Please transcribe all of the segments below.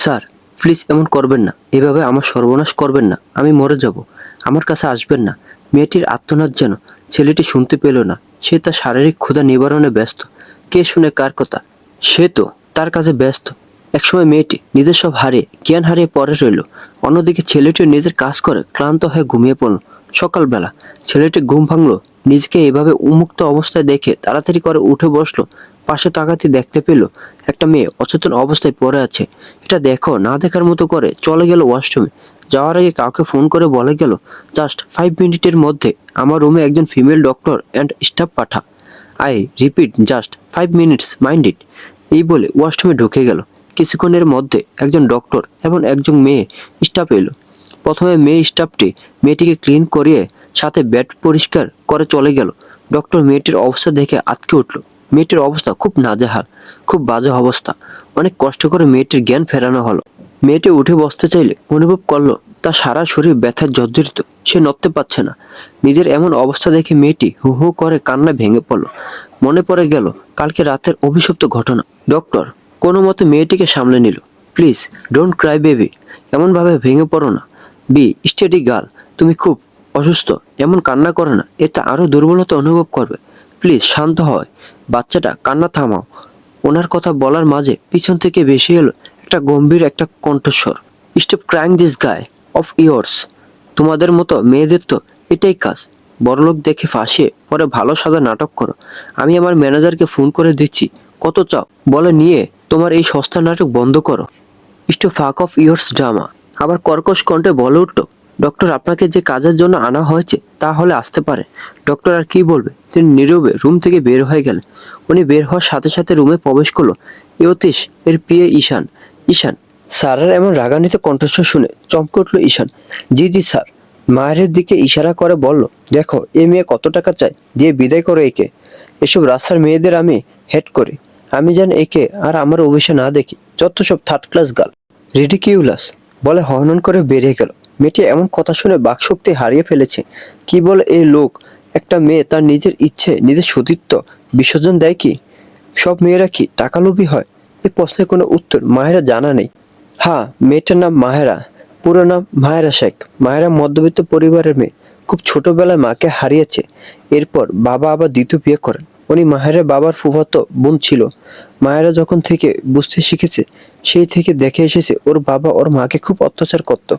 Sir, please এমন করবেন না। এভাবে আমার সর্বনাশ করবেন না। আমি মরে যাব। আমার কাছে আসবেন না। মেয়েটির আর্তনাদ যেন ছেলেটি শুনতে পেল না। সে তার শারীরিক ক্ষুধা নিবারণে ব্যস্ত। কে শুনে কার কথা? সে তো তার কাছে ব্যস্ত। একসময় মেয়েটি নিজের সব হারিয়ে জ্ঞান হারিয়ে পড়ে রইল। অন্যদিকে ছেলেটিও নিজের কাজ করে ক্লান্ত হয়ে ঘুমিয়ে পড়ল। সকালবেলা ছেলেটি ঘুম ভাঙলো। নিজেকে এভাবে উন্মুক্ত অবস্থায় দেখে তাড়াতাড়ি করে উঠে বসলো। পাশে তাকাতে দেখতে পেল একটা মেয়ে অচেতন অবস্থায় পড়ে আছে। এটা দেখো না দেখার মতো করে চলে গেল ওয়াশরুমে। যাওয়ার আগে কাউকে ফোন করে বলে গেল, জাস্ট 5 মিনিটের মধ্যে আমার রুমে একজন ফিমেল ডক্টর অ্যান্ড স্টাফ পাঠা। I repeat, just 5 minutes, mind it. এই বলে ওয়াশরুমে ঢুকে গেল। কিছুক্ষণের মধ্যে একজন ডক্টর এবং একজন মেয়ে স্টাফ এলো। প্রথমে মেয়ে স্টাফটি মেয়েটিকে ক্লিন করিয়ে সাথে বেড পরিষ্কার করে চলে গেল। ডক্টর মেয়েটির অবস্থা দেখে আঁতকে উঠল। মেয়েটির অবস্থা খুব নাজেহাল, খুব বাজে অবস্থা। অনেক কষ্ট করে মেয়েটির জ্ঞান ফেরানো হলো। মেয়েটি উঠে বসতে চাইলে অনুভব করলো তার সারা শরীর ব্যথায় জর্জরিত। সে নড়তে পারছে না। নিজের এমন অবস্থা দেখে মেয়েটি হু হু করে কান্নায় ভেঙে পড়ল। মনে পড়ে গেল কালকে রাতের অভিশপ্ত ঘটনা। ডক্টর কোনো মতে মেয়েটিকে সামলে নিল। প্লিজ ডোন্ট ক্রাই বেবি, এমনভাবে ভেঙে পড়ো না। বি স্টেডি গার্ল, তুমি খুব অসুস্থ, এমন কান্না করে না, এতে আরো দুর্বলতা অনুভব করবে। প্লিজ শান্ত হয়। বাচ্চাটা কান্না থামাও। ওনার কথা বলার মাঝে পিছন থেকে ভেসে এলো একটা গম্ভীর একটা কণ্ঠস্বর। Stop crying this guy of years. তোমাদের মতো মেয়েদের তো এটাই কাজ। বড়লোক দেখে ফাঁসিয়ে পরে ভালো সাজা নাটক করো। আমি আমার ম্যানেজারকে ফোন করে দিচ্ছি। কত চাও বলে নিয়ে তোমার এই সস্তা নাটক বন্ধ করো। স্টপ ফাক অফ ইয়ার্স ড্রামা। আবার কর্কশ কণ্ঠে বলে উঠল, ডক্টর আপনাকে যে কাজের জন্য আনা হয়েছে তা হলে আসতে পারে। ডক্টর আর কি বলবে, তিনি নীরবে রুম থেকে বের হয়ে গেলেন। উনি বের হওয়ার সাথে সাথে রুমে প্রবেশ করলো ইয়তীশ এর প্রিয় ঈশান। ঈশান স্যারের এমন রাগান্বিত কণ্ঠস্বর শুনে চমকে উঠল ঈশান। জি জি স্যার। মায়ের দিকে ইশারা করে বলল, দেখো এই মেয়ে কত টাকা চায়, দিয়ে বিদায় করো একে। এসব রাস্তার মেয়েদের আমি হেড করি। আমি যেন একে আর আমার অভিশে না দেখি। যত সব থার্ড ক্লাস গার্ল, রিডিকিউলাস বলে হনন করে বেরিয়ে গেল। মেয়েটি এমন কথা শুনে বাকশক্তি হারিয়ে ফেলেছে। কি বলে এই লোক? একটা মেয়ে তার নিজের ইচ্ছে নিজের সতীত্ব বিসর্জন দেয় কি? সব মেয়েরা কি টাকালোভী হয়? এই প্রশ্নের কোনো উত্তর মাহেরা জানা নেই। হ্যাঁ, মেয়েটার নাম মাহেরা। পুরো নাম মাহেরা শেখ। মাহেরা মধ্যবিত্ত পরিবারের মেয়ে। খুব ছোটবেলায় মাকে হারিয়েছে। এরপর বাবা আবার দ্বিতীয় বিয়ে করেন। উনি মাহেরের বাবার ফুফাতো বোন ছিল। মায়েরা যখন থেকে বুঝতে শিখেছে সেই থেকে দেখে এসেছে ওর বাবা ওর মাকে খুব অত্যাচার করত।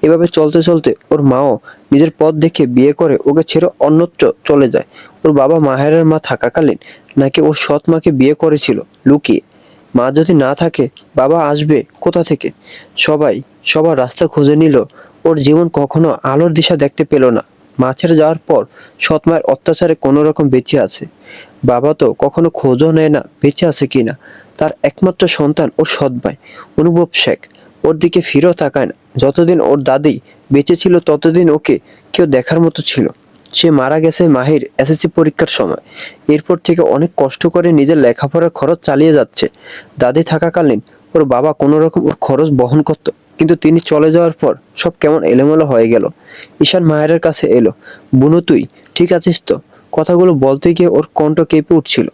এভাবে চলতে চলতে ওর মাও নিজের পথ দেখে বিয়ে করে ওকে ছেড়ে অন্যত্র চলে যায়। ওর বাবা মাহেরের মা থাকাকালীন নাকি ওর সৎ মাকে বিয়ে করেছিল লুকিয়ে। মা যদি না থাকে বাবা আসবে কোথা থেকে? সবাই সবার রাস্তা খুঁজে নিল। ওর জীবন কখনো আলোর দিশা দেখতে পেল না। মা ছেড়ে যাওয়ার পর সৎ মায়ের অত্যাচারে কোনো রকম বেঁচে আছে। বাবা তো কখনো খোঁজও নেয় না বেঁচে আছে কিনা। তার একমাত্র সন্তান ওর সৎ ভাই অনুভব শেখ। ওর দিকে ফিরেও তাকায় না। যতদিন ওর দাদি বেঁচে ছিল ততদিন ওকে কেউ দেখার মতো ছিল। সে মারা গেছে মাহির এসএসসি পরীক্ষার সময়। এরপর থেকে অনেক কষ্ট করে নিজের লেখাপড়ার খরচ চালিয়ে যাচ্ছে। দাদি থাকাকালীন ওর বাবা কোনো রকম ওর খরচ বহন করত, কিন্তু তিনি চলে যাওয়ার পর সব কেমন এলোমেলো হয়ে গেল। ঈশান মায়ের কাছে এলো। বুনু তুই ঠিক আছিস তো? কথাগুলো বলতে গিয়ে ওর কণ্ঠ কেঁপে উঠছিল।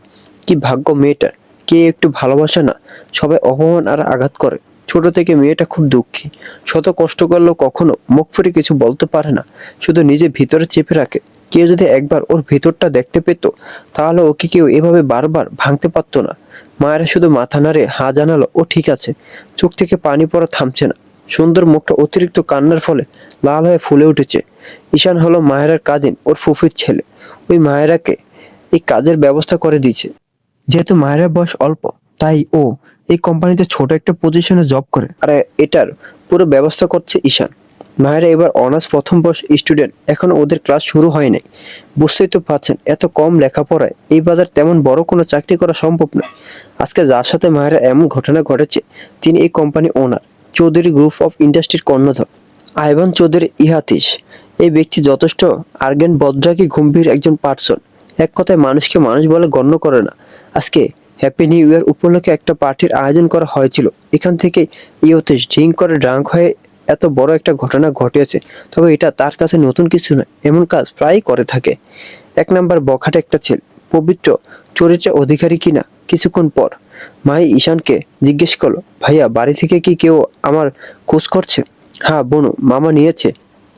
কি ভাগ্য মেয়েটার, কে একটু ভালোবাসে না, সবাই অপমান আর আঘাত করে। ছোট থেকে মেয়েটা খুব দুঃখী। শত কষ্ট করলেও কখনো মুখ ফুটে কিছু বলতে পারে না, শুধু নিজে ভিতরে চেপে রাখে। কেউ যদি একবার ওর ভিতরটা দেখতে পেত তাহলে ওকে কেউ এভাবে বারবার ভাঙতে পারতো না। মায়েরা শুধু মাথা নাড়ে হা জানালো ও ঠিক আছে। চোখ থেকে পানি পড়া থামছে না। সুন্দর মুখটা অতিরিক্ত কান্নার ফলে লাল হয়ে ফুলে উঠেছে। ঈশান হলো মায়েরার কাজিন, ওর ফুফির ছেলে। ওই মায়েরাকে এই কাজের ব্যবস্থা করে দিয়েছে। যেহেতু মায়ের বয়স অল্প তাই ও এই কোম্পানিতে ছোট একটা পজিশনে জব করে, আর এটার পুরো ব্যবস্থা করছে ঈশান। মায়েরা এবার অনার্স প্রথম বর্ষ স্টুডেন্ট, এখনো ওদের ক্লাস শুরু হয় নাই। বুঝতেই তো পারছেন এত কম লেখাপড়ায় এই বাজার তেমন বড় কোনো চাকরি করা সম্ভব নয়। আজকে যার সাথে মায়েরা এমন ঘটনা ঘটেছে তিনি এই company owner, Chowdhury group of ইন্ডাস্ট্রির কর্ণধার আইভান চৌধুরী ইহাতিশ। এই ব্যক্তি যথেষ্ট আর্গেন বজ্রাকি গম্ভীর একজন পার্সন। এক কথায় মানুষকে মানুষ বলে গণ্য করে না। আজকে হ্যাপি নিউ ইয়ার উপলক্ষে একটা পার্টির আয়োজন করা হয়েছিল। এখান থেকে ইয়তেশ ড্রিঙ্ক করে ড্রাঙ্ক হয়ে এত বড় একটা ঘটনা ঘটিয়েছে। তবে এটা তার কাছে নতুন কিছু নয়, এমন কাজ প্রায়ই করে থাকে। এক নাম্বার বখাটে একটা ছেলে, পবিত্র চরিত্রের অধিকারী কিনা। কিছুক্ষণ পর মাহি ঈশানকে জিজ্ঞেস করলো, ভাইয়া বাড়ি থেকে কি কেউ আমার খোঁজ করছে? হ্যাঁ বনু, মামা নিয়েছে।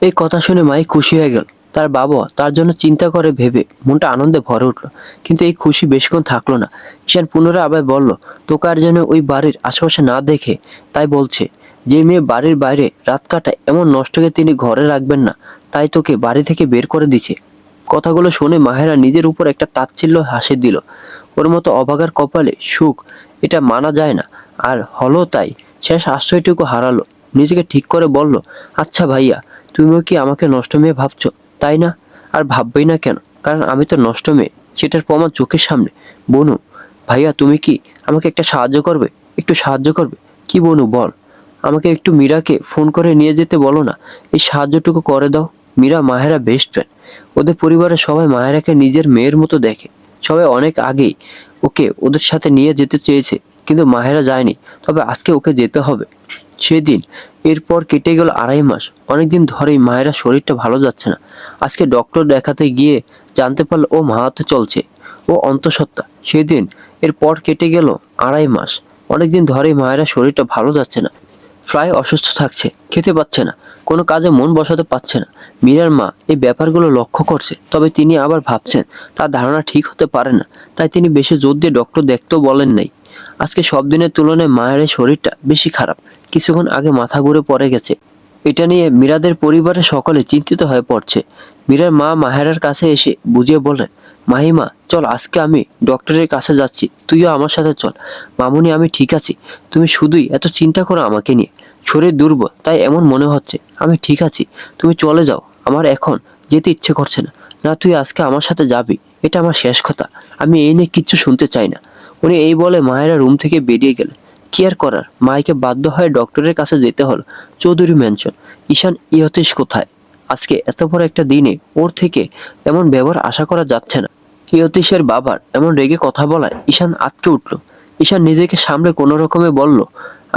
এই কথা শুনে মাহি খুশি হয়ে গেল। তার বাবা তার জন্য চিন্তা করে ভেবে মনটা আনন্দে ভরে উঠলো। কিন্তু এই খুশি বেশিক্ষণ থাকলো না। ঈশান পুনরায় আবার বলল, তোকে আর যেন ওই বাড়ির আশেপাশে না দেখে। তাই বলছে, যে মেয়ে বাড়ির বাইরে রাত কাটায় এমন নষ্টকে তিনি ঘরে রাখবেন না, তাই তোকে বাড়ি থেকে বের করে দিছে। কথাগুলো শুনে মাহেরা নিজের উপর একটা তাচ্ছিল্য হাসি দিল। ওর মতো অভাগার কপালে সুখ, এটা মানা যায় না। আর হলো তাই। শেষ আশ্রয়টুকু হারালো। নিজেকে ঠিক করে বলল, আচ্ছা ভাইয়া, তুমিও কি আমাকে নষ্ট মেয়ে ভাবছো, তাই না? আর ভাববেই না কেন, কারণ আমি তো নষ্ট মেয়ে, সেটার প্রমাণ চোখের সামনে। বনু, ভাইয়া তুমি কি আমাকে একটা সাহায্য করবে? একটু সাহায্য করবে? কি বনু বল। আমাকে একটু মীরাকে ফোন করে নিয়ে যেতে বলো না। এই সাহায্যটুকু করে দাও। Meera Mahera best friend. ওদের পরিবারের সবাই মাহেরাকে নিজের মেয়ের মতো দেখে। সবাই অনেক আগেই ওকে ওদের সাথে নিয়ে যেতে চেয়েছে, কিন্তু মাহেরা যায়নি। তবে আজকে ওকে যেতে হবে। সেদিন এরপর কেটে গেল 2.5 মাস। অনেকদিন ধরেই মায়েরা শরীরটা ভালো যাচ্ছে না। আজকে ডক্টর দেখাতে গিয়ে জানতে পারলো ও মাহাতে চলছে, ও অন্তঃসত্ত্বা। সেদিন এরপর কেটে গেল 2.5 মাস। অনেকদিন ধরেই মায়েরা শরীরটা ভালো যাচ্ছে না। প্রায় অসুস্থ থাকছে, খেতে পাচ্ছে না, কোনো কাজে মন বসাতে পারছে না। মীরার মা এই ব্যাপারগুলো লক্ষ্য করছে, তবে তিনি আবার ভাবছেন তার ধারণা ঠিক হতে পারে না। তাই তিনি বেশি জোর দিয়ে ডক্টর দেখতেও বলেন নাই। আজকে সব দিনের তুলনায় মায়ের এই শরীরটা বেশি খারাপ। কিছুক্ষণ আগে মাথা ঘুরে পড়ে গেছে। এটা নিয়ে মীরাদের পরিবারের সকলে চিন্তিত হয়ে পড়ছে। মীরার মা মাহেরার কাছে এসে বুঝিয়ে বললেন, মাহিমা চল, আজকে আমি ডক্টরের কাছে যাচ্ছি, তুইও আমার সাথে চল। মামুনি আমি ঠিক আছি, তুমি শুধুই এত চিন্তা করো আমাকে নিয়ে। শরীর দুর্বল তাই এমন মনে হচ্ছে, আমি ঠিক আছি, তুমি চলে যাও, আমার এখন যেতে ইচ্ছে করছে না। না, তুই আজকে আমার সাথে যাবি, এটা আমার শেষ কথা, আমি এই নিয়ে কিচ্ছু শুনতে চাই না। উনি এই বলে মায়েরা রুম থেকে বেরিয়ে গেলেন। কি আর করার, মাইকে বাধ্য হয়ে ডক্টরের কাছে যেতে হলো। চৌধুরী ম্যানশন। ঈশান ইহতীশ কোথায়? আজকে এত বড় একটা দিনে ওর থেকে এমন ব্যবহার আশা করা যাচ্ছে না। ইয়তীশের বাবার এমন রেগে কথা বলায় ঈশান আঁতকে উঠল। ঈশান নিজেকে সামলে কোনো রকমে বলল,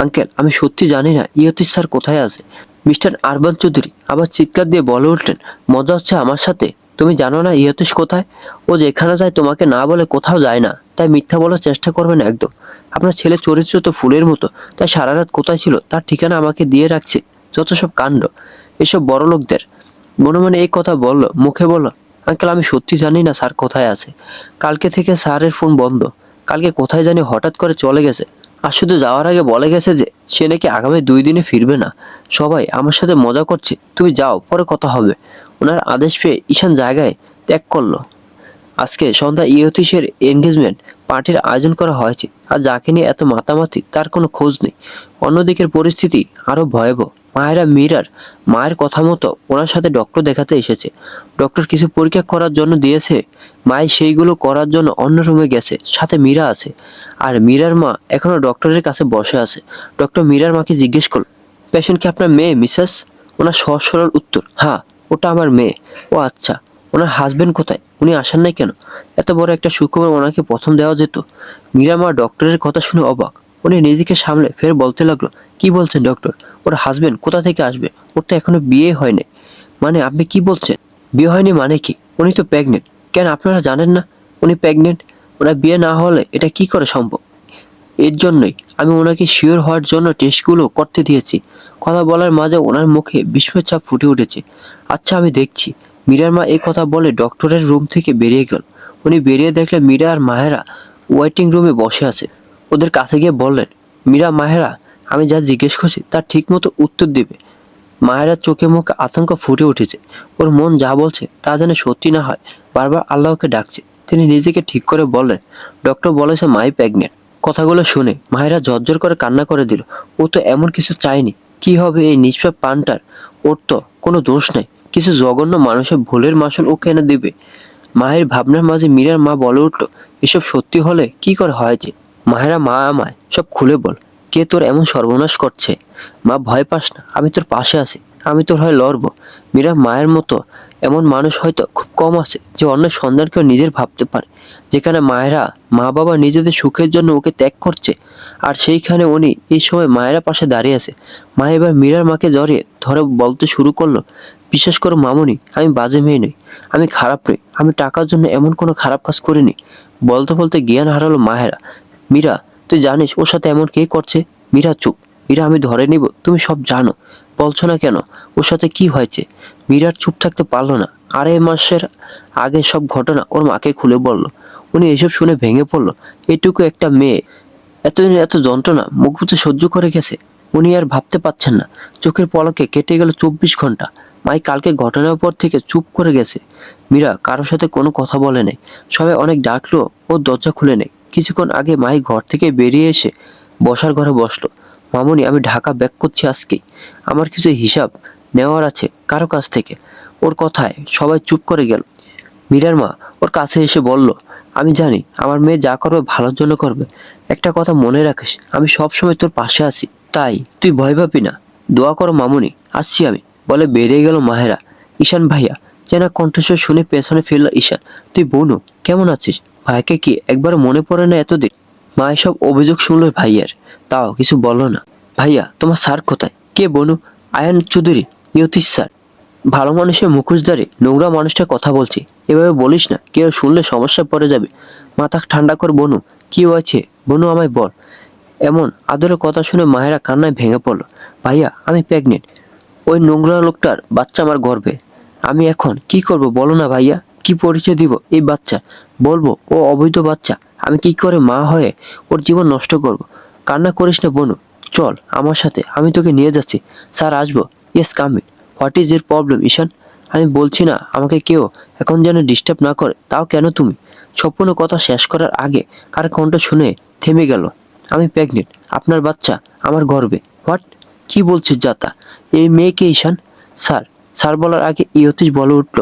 আঙ্কেল আমি সত্যি জানি না ইয়তীশ স্যার কোথায় আছে। মিস্টার আরবান চৌধুরী আবার চিৎকার দিয়ে বলে উঠলেন, মজা হচ্ছে আমার সাথে? তুমি জানো না ইয়তীশ কোথায়? ও যেখানে যায় তোমাকে না বলে কোথাও যায় না, তাই মিথ্যা বলার চেষ্টা করবেন একদম। আপনার ছেলে চরিত্র তো ফুলের মতো, তাই সারা রাত কোথায় ছিল তার ঠিকানা আমাকে দিয়ে রাখছে। যত সব কাণ্ড, এসব বড় লোকদের। মনে মনে এই কথা বলল, মুখে বলল, আঙ্কেল আমি সত্যি জানি না স্যার কোথায় আছে। কালকে থেকে স্যারের ফোন বন্ধ। কালকে কোথায় জানি হঠাৎ করে চলে গেছে। আর শুধু যাওয়ার আগে বলে গেছে যে সে নাকি আগামী 2 দিনে ফিরবে না। সবাই আমার সাথে মজা করছে, তুমি যাও, পরে কথা হবে। ওনার আদেশ পেয়ে ঈশান জায়গায় ত্যাগ করলো। আজকে সন্ধ্যা ইয়তীশের এনগেজমেন্ট পার্টির আয়োজন করা হয়েছে, আর যাকে নিয়ে এত মাতামাতি তার কোনো খোঁজ নেই। অন্যদিকের পরিস্থিতি আরো ভয়াবহ। মায়েরা মীরার মায়ের কথা মতো ওনার সাথে ডক্টর দেখাতে এসেছে। ডক্টর কিছু পরীক্ষা করার জন্য দিয়েছে, মাই সেইগুলো করার জন্য অন্য রুমে গেছে, সাথে মীরা আছে। আর মীরার মা এখনো ডক্টরের কাছে বসে আছে। ডক্টর মীরার মাকে জিজ্ঞেস করল, পেশেন্ট কি আপনার মেয়ে মিসেস? ওনার সহজ সরল উত্তর, হ্যাঁ ওটা আমার মেয়ে। ও আচ্ছা, ওনার হাজবেন্ড কোথায়? উনি আসেন নাই কেন? এত বড় একটা সুখবর ওনাকে প্রথম দেওয়া যেত। মীরা মা ডক্টরের কথা শুনে অবাক। উনি নিজেকে সামলে ফের বলতে লাগলো, কি বলছেন ডক্টর? ওর হাজবেন্ড কোথা থেকে আসবে? ওর তো এখনো বিয়ে হয়নি। মানে আপনি কি বলছেন? বিয়ে হয়নি মানে কি? উনি তো প্রেগনেন্ট। কেন আপনারা জানেন না উনি প্রেগনেন্ট? ওনার বিয়ে না হলে এটা কি করে সম্ভব? এর জন্যই আমি ওনাকে শিওর হওয়ার জন্য টেস্টগুলো করতে দিয়েছি। কথা বলার মাঝে ওনার মুখে বিস্ময়ের ছাপ ফুটে উঠেছে। আচ্ছা আমি দেখছি। মীরার মা এই কথা বলে ডক্টরের রুম থেকে বেরিয়ে গেল। উনি বেরিয়ে দেখলেন মীরা আর মাহেরা ওয়েটিং রুমে বসে আছে। ওদের কাছে গিয়ে বললেন, মীরা মাহেরা আমি যা জিজ্ঞেস করছি তার ঠিক মতো উত্তর দেবে। মায়েরা চোখে মুখে আতঙ্ক ফুটে উঠেছে। ওর মন যা বলছে তা যেন সত্যি না হয়। বারবার আল্লাহকে ডাকছে। তিনি নিজেকে ঠিক করে বললেন, ডক্টর বলেছে মাই প্রেগনেন্ট। কথাগুলো শুনে মায়েরা ঝরঝর করে কান্না করে দিল। ও তো এমন কিছু চায়নি। কি হবে এই নিষ্পাপ পানটার? ওর তো কোনো দোষ নেই। কিছু জঘন্য মানুষের ভুলের মাসুল ওকে এনে দেবে। মায়ের ভাবনার মাঝে মীরার মা বলে উঠল, এসব সত্যি হলে কি করে হয়েছে? মায়েরা মা আমায় সব খুলে বল। কে তোর এমন সর্বনাশ করছে? মা ভয় পাস না, আমি তোর পাশে আছি, আমি তোর হয়ে লড়বো। মীরা মায়ের মতো এমন মানুষ হয়তো খুব কম আছে যে অন্যের সন্তানকেও নিজের ভাবতে পারে। যেখানে মায়েরা মা বাবা নিজেদের সুখের জন্য ওকে ত্যাগ করছে, আর সেইখানে উনি এই সময় মায়েরা পাশে দাঁড়িয়ে আছে। মা এবার মীরার মাকে জড়িয়ে ধরে বলতে শুরু করলো, বিশ্বাস করো মামুনি, আমি বাজে মেয়ে নই, আমি খারাপ নই, আমি টাকার জন্য এমন কোনো খারাপ কাজ করিনি। বলতে বলতে জ্ঞান হারালো মাহেরা। মীরা তুই জানিস ওর সাথে এমন কে করছে? মীরা চুপ। মীরা, আমি ধরে নিব, তুমি সব জানো, বলছো না কেন? ওর সাথে কি হয়েছে? মীরার চুপ থাকতে পারলো না। 2.5 মাসের আগে সব ঘটনা ওর মাকে খুলে বলল। উনি এসব শুনে ভেঙে পড়লো। এটুকু একটা মেয়ে এতদিন এত যন্ত্রণা মুখ বুজে সহ্য করে গেছে। উনি আর ভাবতে পারছেন না। চোখের পলকে কেটে গেল 24 ঘন্টা। মাই কালকে ঘটনার পর থেকে চুপ করে গেছে। মীরা কারোর সাথে কোনো কথা বলে নাই। সবাই অনেক ডাকলো, ও দরজা খুলে নেই। কিছুক্ষণ আগে মাই ঘর থেকে বেরিয়ে এসে বসার ঘরে বসলো। মামুনি, আমি ঢাকা ব্যাক করছি আজকেই। আমার কিছু হিসাব নেওয়ার আছে কারো কাছ থেকে। ওর কথায় সবাই চুপ করে গেল। মীরার মা ওর কাছে এসে বলল, আমি জানি আমার মেয়ে যা করবে ভালোর জন্য করবে। একটা কথা মনে রাখিস, আমি সব সময় তোর পাশে আছি। তাই তুই ভয় পাবি না। দোয়া করো মামুনি, আসছি আমি, বলে বেরিয়ে গেল মাহেরা। ঈশান ভাইয়া চেনা কণ্ঠস্বর শুনে পেছনে ফিরল ঈশান। তুই বোনু, কেমন আছিস? ভাইকে কি একবার মনে পড়ে না এতদিন? মা এসব অভিযোগ শুনলো ভাইয়ার, তাও কিছু বললো না। ভাইয়া, তোমার স্যার কোথায়? কে বনু? আয়ান চৌধুরী, ইয়তীশ স্যার। ভালো মানুষের মুখোশধারী নোংরা মানুষটা কথা বলছি, এভাবে বলিস না, কেউ শুনলে সমস্যায় পড়ে যাবে। মাথা ঠান্ডা কর বনু, কি হয়েছে বনু, আমায় বল। এমন আদরের কথা শুনে মায়েরা কান্নায় ভেঙে পড়লো। ভাইয়া, আমি প্রেগনেন্ট। ওই নোংরা লোকটার বাচ্চা আমার গর্ভে। আমি এখন কি করব বলো না ভাইয়া? কি পরিচয় দিব এই বাচ্চা? বলবো ও অবৈধ বাচ্চা? আমি কি করে মা হয়ে ওর জীবন নষ্ট করব? কান্না করিস না বনু, চল আমার সাথে, আমি তোকে নিয়ে যাচ্ছি। স্যার আসবো? Yes, coming. What is your problem Ishaan? আমি বলছি না আমাকে কেউ এখন যেন ডিস্টার্ব না করে, তাও কেন তুমি? সম্পূর্ণ কথা শেষ করার আগে কার কণ্ঠ শুনে থেমে গেল। আমি প্রেগনেন্ট, আপনার বাচ্চা আমার গর্ভে। হোয়াট? কি বলছিস যাতা? এই মেয়েকে ঈশান? স্যার, স্যার বলার আগে ইয়তীশ বলে উঠল,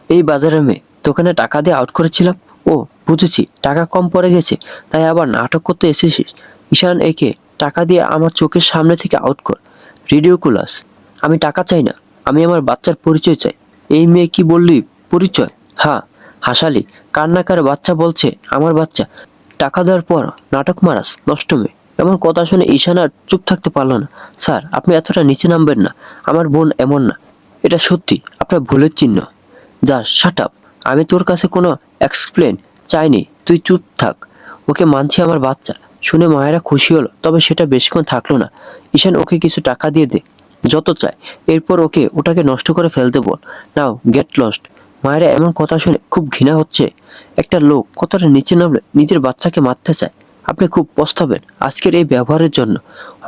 এই বাজারের মেয়ে, দোকানে টাকা দিয়ে আউট করেছিলাম। ও, বুঝেছি, টাকা কম পড়ে গেছে তাই আবার নাটক করতে এসেছিস। ঈশান, একে টাকা দিয়ে আমার চোখের সামনে থেকে আউট কর। রিডিকুলাস। আমি টাকা চাই না, আমি আমার বাচ্চার পরিচয় চাই। এই মেয়ে কি বললি? পরিচয়? হ্যাঁ, হাসালি। কান্নাকার বাচ্চা বলছে আমার বাচ্চা। টাকা দেওয়ার পর নাটক মারাস, নষ্ট মেয়ে। এমন কথা শুনে ঈশান আর চুপ থাকতে পারল না। স্যার, আপনি এতটা নিচে নামবেন না, আমার বোন এমন না। এটা সত্যি আপনার ভুলের চিহ্ন। যা, শাট আপ। আমি তোর কাছে কোনো এক্সপ্লেন চাইনি, তুই চুপ থাক। ওকে মানছি আমার বাচ্চা। শুনে মায়েরা খুশি হলো, তবে সেটা বেশিক্ষণ থাকলো না। ঈশান, ওকে কিছু টাকা দিয়ে দে, যত চায়। এরপর ওটাকে নষ্ট করে ফেলতে বল। নাও গেট লস্ট। মায়েরা এমন কথা শুনে খুব ঘৃণা হচ্ছে। একটা লোক কতটা নিচে নামলে নিজের বাচ্চাকে মারতে চায়। আপনি খুব পস্তাবেন আজকের এই ব্যবহারের জন্য।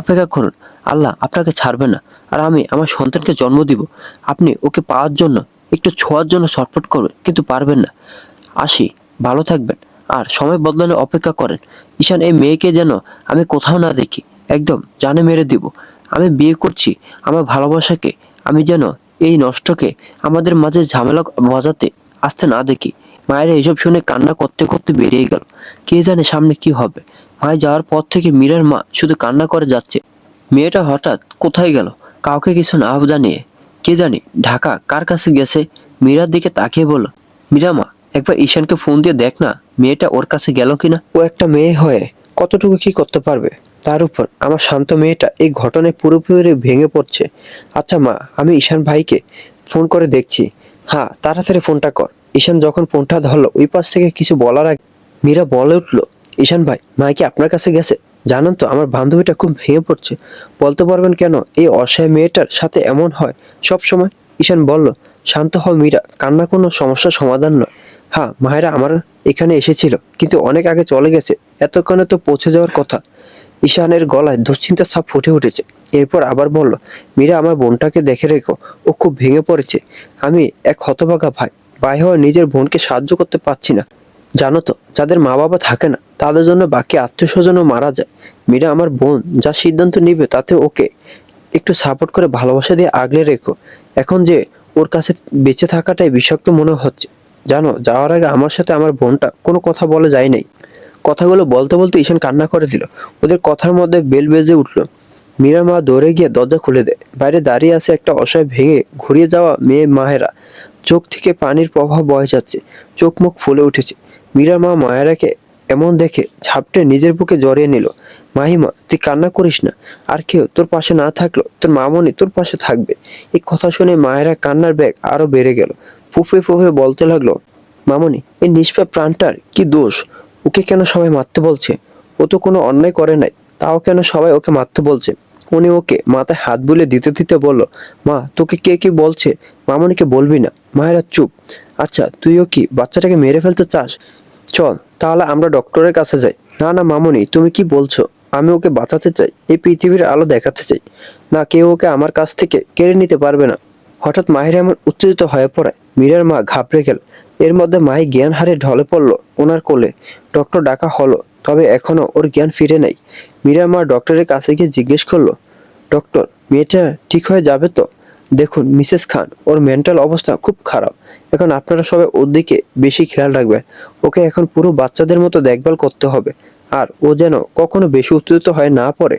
অপেক্ষা করুন, আল্লাহ আপনাকে ছাড়বে না। আর আমি আমার সন্তানকে জন্ম দিব। আপনি ওকে পাওয়ার জন্য, একটু ছোঁয়ার জন্য ছটফট করবেন, কিন্তু পারবেন না। আসি, ভালো থাকবেন। আর সময় বদলালে অপেক্ষা করেন। ঈশান, এই মেয়েকে যেন আমি কোথাও না দেখি, একদম জানে মেরে দিব। আমি বিয়ে করছি আমার ভালোবাসাকে, আমি যেন এই নষ্টকে আমাদের মাঝে ঝামেলা বাজাতে আসতে না দেখি। মায়ের এইসব শুনে কান্না করতে করতে বেরিয়ে গেল। কে জানে সামনে কি হবে। মায় যাওয়ার পর থেকে মীরার মা শুধু কান্না করে যাচ্ছে। মেয়েটা হঠাৎ কোথায় গেল, কাউকে কিছু না জানিয়ে? কে জানি ঢাকা কার কাছে গেছে। মীরার দিকে তাকিয়ে বলল, মীরা মা, একবার ঈশানকে ফোন দিয়ে দেখ না, মেয়েটা ওর কাছে গেল কিনা। ও একটা মেয়ে হয়ে কতটুকু কি করতে পারবে? তার উপর আমার শান্ত মেয়েটা এই ঘটনায় পুরোপুরি ভেঙে পড়ছে। আচ্ছা মা, আমি ঈশান ভাইকে ফোন করে দেখছি। হ্যাঁ, তাড়াতাড়ি ফোনটা কর। ঈশান যখন ফোনটা ধরলো, ওই পাশ থেকে কিছু বলার আগে মীরা বলে উঠলো, ঈশান ভাই, মাই কি আপনার কাছে গেছে? জানেন তো আমার বান্ধবীটা খুব ভেঙে পড়ছে। বলতে পারবেন কেন এই অসহায় মেয়েটার সাথে এমন হয় সব সময়? ঈশান বলল, শান্ত হও মীরা, কান্না কোনো সমস্যার সমাধান নয়। হ্যাঁ, মায়েরা আমার এখানে এসেছিল, কিন্তু অনেক আগে চলে গেছে। এতক্ষণে তো পৌঁছে যাওয়ার কথা। ঈশানের গলায় দুশ্চিন্তার ছাপ ফুটে উঠেছে। এরপর আবার বলল, মীরা, আমার বোনটাকে দেখে রেখো, ও খুব ভেঙে পড়েছে। আমি এক হতভাগা ভাই হওয়া নিজের বোনকে সাহায্য করতে পারছি না। জানো তো, যাদের মা বাবা থাকে না তাদের জন্য বাকি আত্মীয় স্বজনও মারা যায়। মীরা, আমার বোন যা সিদ্ধান্ত নিবে তাতে ওকে একটু সাপোর্ট করে ভালোবাসা দিয়ে আগলে রেখো। এখন যে ওর কাছে বেঁচে থাকাটাই বিষাক্ত মনে হচ্ছে। জানো, যাওয়ার আগে আমার সাথে আমার বোনটা কোনো কথা বলে যায় নাই। কথাগুলো বলতে বলতে ঈশান কান্না করে দিল। ওদের কথার মধ্যে বেল বেজে উঠল। মীরা মা দৌড়ে গিয়ে দরজা খুলে দেয়। বাইরে দাঁড়িয়ে আছে একটা অসহায় ভেঙে ঘুরিয়ে যাওয়া মেয়ে মাহেরা। চোখ থেকে পানির প্রবাহ বয়ে যাচ্ছে, চোখ মুখ ফুলে উঠেছে। মীরা মা মায়েরাকে এমন দেখে ঝাপটে নিজের বুকে জড়িয়ে নিল। মাহিমা, তুই কান্না করিস না। আর কেউ তোর পাশে না থাকলো তোর মামনি তোর পাশে থাকবে। এই কথা শুনে মায়েরা কান্নার ব্যাগ আরো বেড়ে গেল। ফুফে ফুফে বলতে লাগলো, মামনি, এই নিষ্পাপ প্রাণটার কি দোষ? ওকে কেন সবাই মারতে বলছে? ও ও তো কোনো অন্যায় করে নাই, তাও কেন সবাই ওকে মারতে বলছে? উনি ওকে মাথায় হাত বুলিয়ে দিতে দিতে বলল, মা তোকে কে কি বলছে? মামনিকে বলবি না। মায়েরা চুপ। আচ্ছা তুইও কি বাচ্চাটাকে মেরে ফেলতে চাস? চল তাহলে আমরা ডক্টরের কাছে যাই। না না মামনি, তুমি কি বলছো? আমি ওকে বাঁচাতে চাই, এই পৃথিবীর আলো দেখাতে চাই। না, কেউ ওকে আমার কাছ থেকে কেড়ে নিতে পারবে না। হঠাৎ মাহির এমন উত্তেজিত হয়ে পড়ায় মীরার মা ঘাবড়ে গেল। এর মধ্যে মাহি জ্ঞান হারিয়ে ঢলে পড়ল ওনার কোলে। ডক্টর ডাকা হলো, তবে এখনো ওর জ্ঞান ফিরে নাই। মীরার মা ডক্টরের কাছে গিয়ে জিজ্ঞেস করলো, ডক্টর মেয়েটা ঠিক হয়ে যাবে তো? দেখুন মিসেস খান, ওর মেন্টাল অবস্থা খুব খারাপ। এখন আপনারা সবাই ওর দিকে বেশি খেয়াল রাখবেন। ওকে এখন পুরো বাচ্চাদের মতো দেখভাল করতে হবে। আর ও যেন কখনো বেশি উত্তেজিত হয়ে না পড়ে,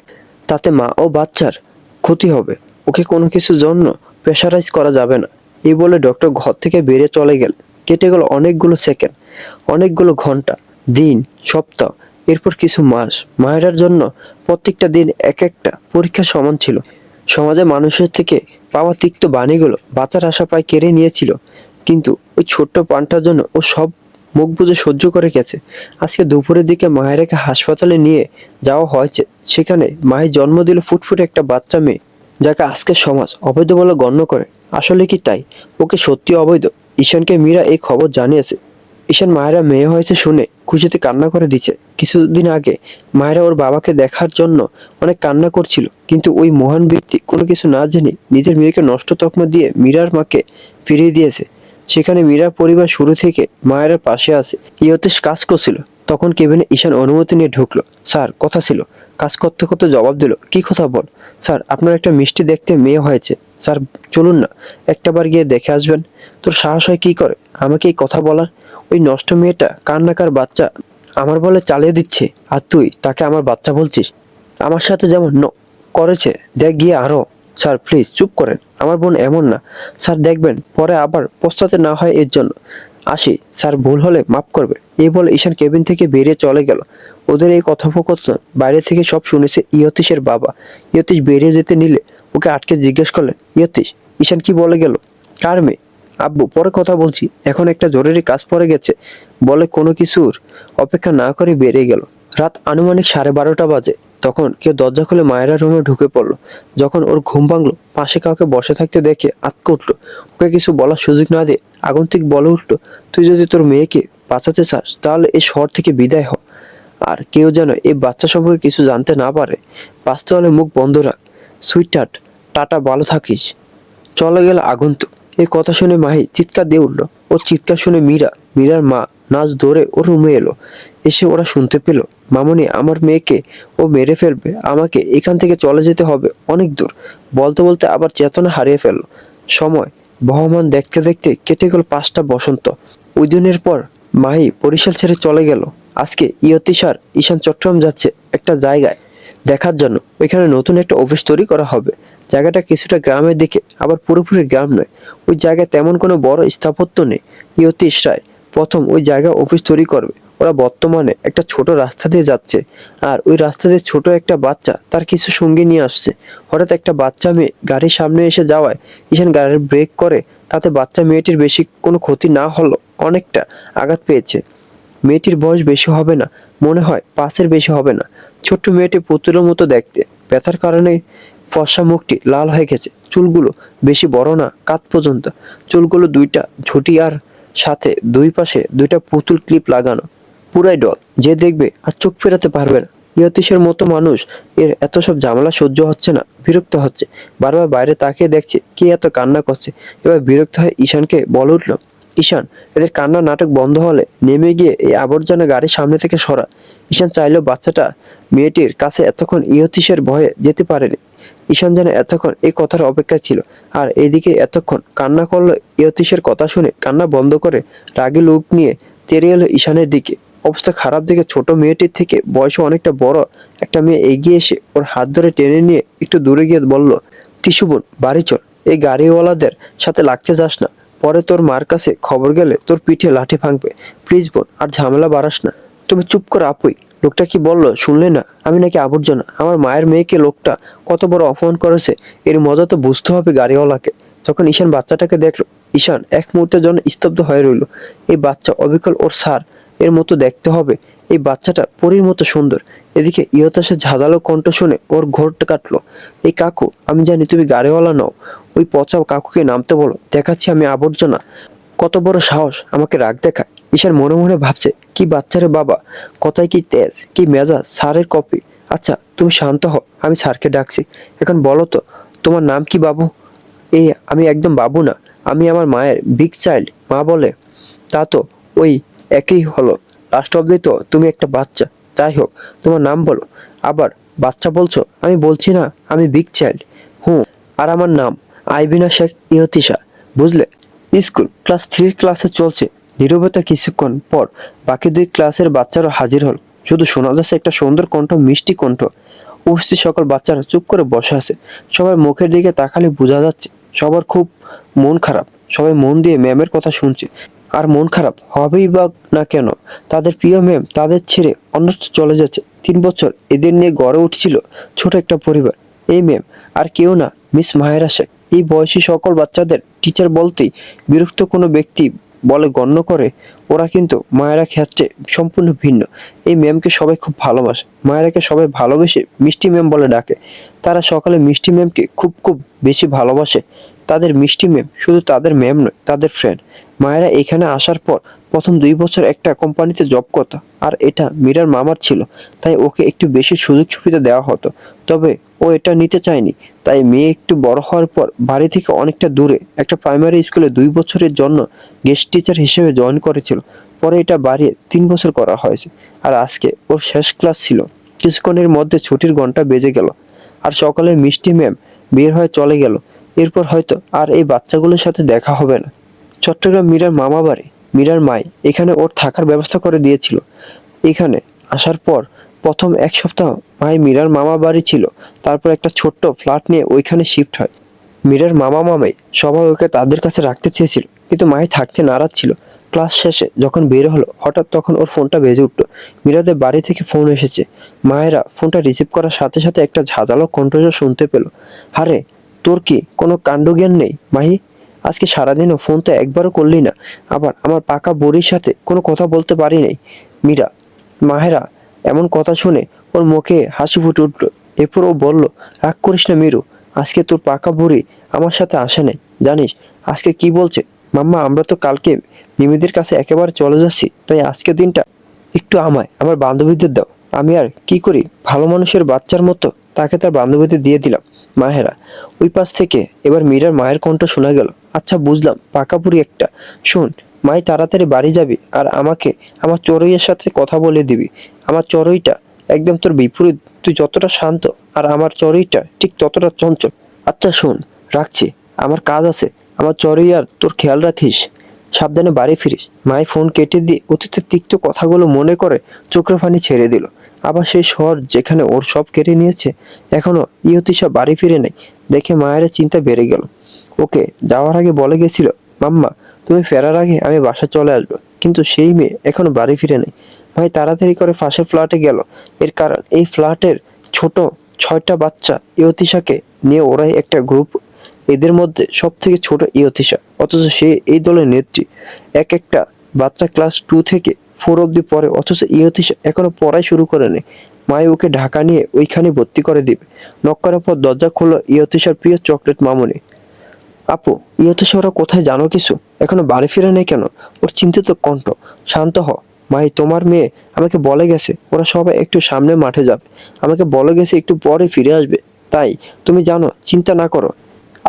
তাতে মা ও বাচ্চার ক্ষতি হবে। ওকে কোনো কিছুর জন্য প্রেশারাইজ করা যাবে না। এই বলে ডক্টর ঘর থেকে বেরিয়ে চলে গেল। কেটে গেল অনেকগুলো সেকেন্ড, অনেকগুলো ঘন্টা, দিন, সপ্তাহ, এরপর কিছু মাস। মায়েরার জন্য প্রত্যেকটা দিন এক একটা পরীক্ষা সমান ছিল। সমাজে মানুষের থেকে পাওয়া তিক্ত বাণীগুলো বাঁচার আশা পায় কেড়ে নিয়েছিল। কিন্তু ওই ছোট্ট পানটার জন্য ও সব মুখ বুজে সহ্য করে গেছে। আজকে দুপুরের দিকে মায়েরাকে হাসপাতালে নিয়ে যাওয়া হয়েছে। সেখানে মায়ের জন্ম দিল ফুটফুটে একটা বাচ্চা মেয়ে, যাকে আজকের সমাজ অবৈধ বলে গণ্য করে। আসলে কি তাই? ওকে সত্যি অবৈধ? ঈশানকে মীরা এই খবর জানিয়েছে। ঈশান মায়েরা মেয়ে হয়েছে শুনে খুশিতে কান্না করে দিচ্ছে। কিছুদিন আগে মায়েরা ওর বাবাকে দেখার জন্য অনেক কান্না করছিল, কিন্তু ওই মহান ব্যক্তি কোনো কিছু না জেনে নিজের মেয়েকে নষ্ট তকমা দিয়ে মীরার মাকে ফিরিয়ে দিয়েছে। সেখানে মীরার পরিবার শুরু থেকে মায়ের পাশে আছে। ইয়তেশ কাজ করছিল, তখন কেবিনে ঈশান অনুমতি নিয়ে ঢুকলো। স্যার কথা ছিল। কাজ করতে করতে জবাব দিল, কি কথা বল? স্যার আপনার একটা মিষ্টি দেখতে মেয়ে হয়েছে। স্যার চলুন না, একটাবার গিয়ে দেখে আসবেন। তোর সাহস হয় কি করে আমাকে এই কথা বলার? ওই নষ্ট মেয়েটা কান্নাকার বাচ্চা আমার বলে চালিয়ে দিচ্ছে, আর তুই তাকে আমার বাচ্চা বলছিস? আমার সাথে যেমন করেছে দেখ গিয়ে আরো। স্যার প্লিজ চুপ করেন, আমার বোন এমন না। স্যার দেখবেন পরে আবার পস্তাতে না হয় এর জন্য। আসি স্যার, ভুল হলে মাফ করবে। এই বলে ঈশান কেবিন থেকে বেরিয়ে চলে গেল। ওদের এই কথোপকথন বাইরে থেকে সব শুনেছে ইয়তীশের বাবা। ইয়তীশ বেরিয়ে যেতে নিলে ওকে আটকে জিজ্ঞেস করলেন, ইয়তীশ ঈশান কি বলে গেল? কার মেয়ে? আব্বু পরে কথা বলছি, এখন একটা জরুরি কাজ পড়ে গেছে বলে কোনো কিছুর অপেক্ষা না করে বেরিয়ে গেল। রাত আনুমানিক 12:30 বাজে। তখন কেউ দরজা খুলে মায়েরা রুমে ঢুকে পড়লো। যখন ওর ঘুম ভাঙলো, পাশে কাউকে বসে থাকতে দেখে আঁতকে উঠলো। ওকে কিছু বলার সুযোগ না দিয়ে আগন্তুক বলে উঠলো, তুই যদি তোর মেয়েকে বাঁচাতে চাস তাহলে এই শহর থেকে বিদায় হ। আর কেউ যেন এই বাচ্চা সম্পর্কে কিছু জানতে না পারে। বাঁচতে হলে মুখ বন্ধ রাখ। সুইটহার্ট, টাটা, ভালো থাকিস। চলে গেল আগন্তুক। এই কথা শুনে মাহি চিৎকার দিয়ে উঠলো। ওর চিৎকার শুনে মীরার মা নাচ দৌড়ে ওর রুমে এলো। এসে ওরা শুনতে পেল, মামনি আমার মেয়েকে ও মেরে ফেলবে, আমাকে এখান থেকে চলে যেতে হবে অনেক দূর। বলতে বলতে আবার চেতনা হারিয়ে ফেললো। সময় বহমান দেখতে দেখতে কেটে গেল 5টা বসন্ত। ওই দিনের পর মাহি বরিশাল ছেড়ে চলে গেল। আজকে ইয়তীশ আর ঈশান চট্টগ্রাম যাচ্ছে একটা জায়গায় দেখার জন্য। ওইখানে নতুন একটা অফিস তৈরি করা হবে। জায়গাটা কিছুটা গ্রামের দিকে, আবার পুরোপুরি গ্রাম নয়। ওই জায়গায় তেমন কোনো বড় স্থাপত্য নেই। ইয়তীশ রায় প্রথম ওই জায়গায় অফিস তৈরি করবে। ওরা বর্তমানে একটা ছোট রাস্তা দিয়ে যাচ্ছে, আর ওই রাস্তা দিয়ে ছোট একটা বাচ্চা তার কিছু সঙ্গী নিয়ে আসছে। হঠাৎ একটা বাচ্চা মেয়ে গাড়ির সামনে এসে যাওয়ায় ঈশান গাড়ির ব্রেক করে। তাতে বাচ্চা মেয়েটির বেশি কোনো ক্ষতি না হলো অনেকটা আঘাত পেয়েছে। মেয়েটির বয়স বেশি হবে না, মনে হয় 5-এর বেশি হবে না। ছোট্ট মেয়েটি পুতুলের মতো দেখতে। ব্যথার কারণে ফর্সা মুখটি লাল হয়ে গেছে। চুলগুলো বেশি বড় না, কাঁধ পর্যন্ত। চুলগুলো দুইটা ঝুঁটি, আর সাথে দুই পাশে দুইটা পুতুল ক্লিপ লাগানো। পুরাই ডল, যে দেখবে আর চোখ ফেরাতে পারবে না। ইয়তীশের মতো মানুষ এর এত সব ঝামেলা সহ্য হচ্ছে না, বিরক্ত হচ্ছে। বারবার বাইরে তাকিয়ে দেখছে কে এত কান্না করছে। এবার বিরক্ত হয়ে ঈশানকে বলে উঠল, ঈশান এদের কান্না নাটক বন্ধ হলে নেমে গিয়ে এই আবর্জনা গাড়ির সামনে থেকে সরা। ঈশান চাইলেও বাচ্চাটা মেয়েটির কাছে এতক্ষণ ইয়তীশের ভয়ে যেতে পারেনি। ঈশান যেন এতক্ষণ এই কথার অপেক্ষায় ছিল। আর এদিকে এতক্ষণ কান্না করলো। ইয়তীশের কথা শুনে কান্না বন্ধ করে রাগী লোক নিয়ে তেড়ে এলো ঈশানের দিকে। অবস্থা খারাপ দেখে ছোট মেয়েটির থেকে বয়সে অনেকটা বড় একটা মেয়ে এগিয়ে এসে ওর হাত ধরে টেনে নিয়ে একটু দূরে গিয়ে বলল, তিশু বোন বাড়ি চল, এই গাড়িওয়ালাদের সাথে লাগতে যাস না। পরে তোর মার কাছে খবর গেলে তোর পিঠে লাঠি ভাঙবে। প্লিজ বোন, আর ঝামেলা বাড়াস না। তুমি চুপ কর আপুই। লোকটা কি বললো শুনলে না? আমি নাকি আবর্জনা? আমার মায়ের মেয়েকে লোকটা কত বড় অপমান করেছে, এর মজা তো বুঝতে হবে গাড়িওয়ালাকে। যখন ঈশান বাচ্চাটাকে দেখলো, ঈশান এক মুহূর্তের জন্য স্তব্ধ হয়ে রইল। এই বাচ্চা অবিকল ওর স্যার এর মতো দেখতে হবে। এই বাচ্চাটা পরীর মতো সুন্দর। এদিকে ইয়তাসের ঝাঁঝালো কণ্ঠ শুনে ওর ঘোরটা কাটলো। এই কাকু, আমি জানি তুমি গাড়িওয়ালা নও, ওই পচা কাকুকে নামতে বলো, দেখাচ্ছি আমি আবর্জনা। কত বড় সাহস আমাকে রাগ দেখায়। ঈশান মনে মনে ভাবছে, কি বাচ্চারে বাবা, কথায় কি তেজ, কি মেজাজ, স্যারের কপি। আচ্ছা তুমি শান্ত হও, আমি স্যারকে ডাকছি। এখন বলো তো, তোমার নাম কি বাবু? এই আমি একদম বাবু না, আমি আমার মায়ের বিগ চাইল্ড। মা বলে তা তো ওই একই হলো, লাস্ট অব্দি তো তুমি একটা বাচ্চা। যাই হোক, তোমার নাম বলো। আবার বাচ্চা বলছো? আমি বলছি না আমি বিগ চাইল্ড। হুম, আর আমার নাম আইবিনা শেখ ইহতিশা। বুঝলে? স্কুল ক্লাস 3 ক্লাসে চলছে। নীরবতা কিছুক্ষণ পর বাকি 2 ক্লাসের বাচ্চারা হাজির হল। শুধু শোনা যাচ্ছে একটা সুন্দর কণ্ঠ, মিষ্টি কণ্ঠ। উপস্থিত সকল বাচ্চারা চুপ করে বসে আছে। সবার মুখের দিকে তাকালে বোঝা যাচ্ছে সবার খুব মন খারাপ। সবাই মন দিয়ে ম্যামের কথা শুনছে। আর মন খারাপ হবেই বা না কেন, তাদের প্রিয় ম্যাম তাদের ছেড়ে অন্যত্র চলে যাচ্ছে। 3 বছর এদের নিয়ে গড়ে উঠছিল ছোট একটা পরিবার। এই ম্যাম আর কেউ না, মিস মাহেরা শেখ। এই বয়সী সকল বাচ্চাদের টিচার বলতেই বিরক্ত কোনো ব্যক্তি বলে গণ্য করে। ওরা কিন্তু মায়েরা ক্ষেত্রে সম্পূর্ণ ভিন্ন। এই ম্যামকে সবাই খুব ভালোবাসে। মায়েরাকে সবাই ভালোবেসে মিষ্টি ম্যাম বলে ডাকে। তারা সকালে মিষ্টি ম্যামকে খুব খুব বেশি ভালোবাসে। তাদের মিষ্টি ম্যাম শুধু তাদের ম্যাম নয়, তাদের ফ্রেন্ড। মায়েরা এখানে আসার পর প্রথম 2 বছর একটা কোম্পানিতে জব করতো, আর এটা মীরার মামার ছিল, তাই ওকে একটু বেশি সুযোগ সুবিধা দেওয়া হতো। তবে ও এটা নিতে চায়নি। তাই মেয়ে একটু বড় হওয়ার পর বাড়ি থেকে অনেকটা দূরে একটা প্রাইমারি স্কুলে 2 বছরের জন্য গেস্ট টিচার হিসেবে জয়েন করেছিল। পরে এটা বাড়িয়ে 3 বছর করা হয়েছে। আর আজকে ওর শেষ ক্লাস ছিল। কিছুক্ষণের মধ্যে ছুটির ঘন্টা বেজে গেল, আর সকালে মিষ্টি ম্যাম বের হয়ে চলে গেল। এরপর হয়তো আর এই বাচ্চাগুলোর সাথে দেখা হবে না। চট্টগ্রাম মীরার মামা বাড়ি। মীরার মাই এখানে ওর থাকার ব্যবস্থা করে দিয়েছিল। এখানে আসার পর প্রথম 1 সপ্তাহ মাই মীরার মামা বাড়ি ছিল। তারপর একটা ছোট্ট ফ্ল্যাট নিয়ে ওইখানে শিফট হয়। মীরার মামা মামাই সবাই ওকে তাদের কাছে রাখতে চেয়েছিল, কিন্তু মাই থাকতে নারাজ ছিল। ক্লাস শেষে যখন বের হলো, হঠাৎ তখন ওর ফোনটা বেজে উঠলো। মীরাদের বাড়ি থেকে ফোন এসেছে। মায়েরা ফোনটা রিসিভ করার সাথে সাথে একটা ঝাঁঝালো কণ্ঠস্বর শুনতে পেল। আরে, তোর কি কোনো কাণ্ডজ্ঞান নেই মাহি? আজকে সারাদিনও ফোন তো একবারও করলি না। আবার আমার পাকা বুড়ির সাথে কোনো কথা বলতে পারি নাই। মীরা মাহেরা এমন কথা শুনে ওর মুখে হাসি ফুটে উঠল। এরপর ও বলল, রাগ করিস না মিরু, আজকে তোর পাকা বুড়ি আমার সাথে আসে নাই। জানিস আজকে কি বলছে? মাম্মা, আমরা তো কালকে মিমিদের কাছে একেবারে চলে যাচ্ছি, তাই আজকের দিনটা একটু আমায় আমার বান্ধবীদের দাও। আমি আর কি করি, ভালো মানুষের বাচ্চার মতো তাকে তার বান্ধবীদের দিয়ে দিলাম। মাহেরা ওই পাশ থেকে এবার মীরার মায়ের কণ্ঠ শোনা গেল। আচ্ছা বুঝলাম, পাকাপুরি একটা। শোন মাই, তাড়াতাড়ি বাড়ি যাবি আর আমাকে আমার চড়ুইয়ের সাথে কথা বলে দিবি। আমার চড়ুইটা একদম তোর বিপরীত। তুই যতটা শান্ত আর আমার চড়ুইটা ঠিক ততটা চঞ্চল। আচ্ছা শোন, রাখছি, আমার কাজ আছে। আমার চড়ুই আর তোর খেয়াল রাখিস। সাবধানে বাড়ি ফিরিস। মাই ফোন কেটে দিয়ে অতীতের তিক্ত কথাগুলো মনে করে চোখের পানি ছেড়ে দিল। আবার সেই শহর যেখানে ওর সব কেড়ে নিয়েছে, এখনো ইয়তিশা বাড়ি ফিরে নেই দেখে মায়ের চিন্তা বেড়ে গেল। ওকে যাওয়ার আগে বলে গেছিল, মাম্মা তুমি ফেরার আগে আমি বাসা চলে আসবো, কিন্তু সেই মেয়ে এখনো বাড়ি ফিরে নেই। ভাই তাড়াতাড়ি করে পাশের ফ্ল্যাটে গেল। এর কারণ এই ফ্ল্যাটের ছোট 6টা বাচ্চা ইয়তিশাকে নিয়ে ওরাই একটা গ্রুপ। এদের মধ্যে সব থেকে ছোট ইয়তিশা, অথচ সে এই দলের নেত্রী। এক একটা বাচ্চা ক্লাস 2 থেকে 4 অব্দি পড়ে, অথচ ইয়তিশা এখনো পড়াই শুরু করেনি। মায়ে ওকে ঢাকা নিয়ে ওইখানে ভর্তি করে দিবে। নক করার পর দরজা খুলল ইয়তিশার প্রিয় চকলেট মামুনি। আপু, ইয়তিশা ওরা কোথায় জানো কিছু? এখনো বাড়ি ফিরে নেই কেন? ওর চিন্তিত কণ্ঠ। শান্ত হ মাই, তোমার মেয়ে আমাকে বলে গেছে ওরা সবাই একটু সামনে মাঠে যাবে। আমাকে বলে গেছে একটু পরে ফিরে আসবে। তাই তুমি জানো, চিন্তা না করো।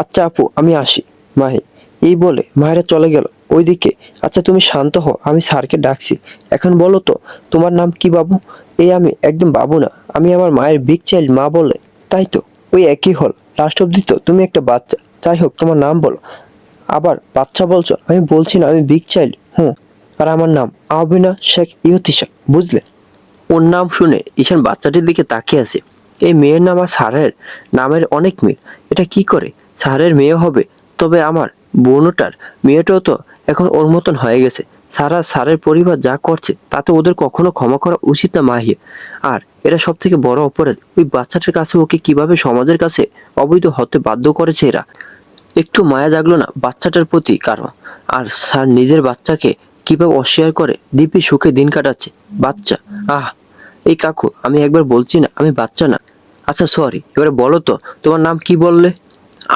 আচ্ছা আপু, আমি আসি। মাহি এই বলে মায়েরা চলে গেল ওইদিকে। আচ্ছা তুমি শান্ত হও, আমি স্যারকে ডাকছি। এখন বলো তো, তোমার নাম কি বাবু? এই আমি একদম বাবু না, আমি আমার মায়ের বিগ চাইল্ড। মা বলে তাই তো, ওই একই হল, লাস্ট অব্দি তো তুমি একটা বাচ্চা। যাই হোক, তোমার নাম বলো। আবার বাচ্চা বলছো? আমি বলছি না আমি বিগ চাইল্ড। হুম, আর আমার নাম আবিনা শেখ ইহতিশা। বুঝলে? ওর নাম শুনে ঈশান বাচ্চাটির দিকে তাকিয়ে আছে। এই মেয়ের নাম আর স্যারের নামের অনেক মিল। এটা কি করে স্যারের মেয়ে হবে? তবে আমার বোনটার মেয়েটাও তো এখন ওর মতন হয়ে গেছে। সারা স্যারের পরিবার যা করছে তাতে ওদের কখনো ক্ষমা করা উচিত না মাহিয়া। আর এরা সব থেকে বড় অপরাধ, ওই বাচ্চাটার কাছে ওকে কিভাবে সমাজের কাছে অবৈধ হতে বাধ্য করেছে এরা। একটু মায়া জাগলো না বাচ্চাটার প্রতি কারো? আর স্যার নিজের বাচ্চাকে কিভাবে অস্বীকার করে দিব্যি সুখে দিন কাটাচ্ছে। বাচ্চা, আহ! এই কাকু, আমি একবার বলছি না আমি বাচ্চা না। আচ্ছা সরি, এবারে বলো তো তোমার নাম কি বললে?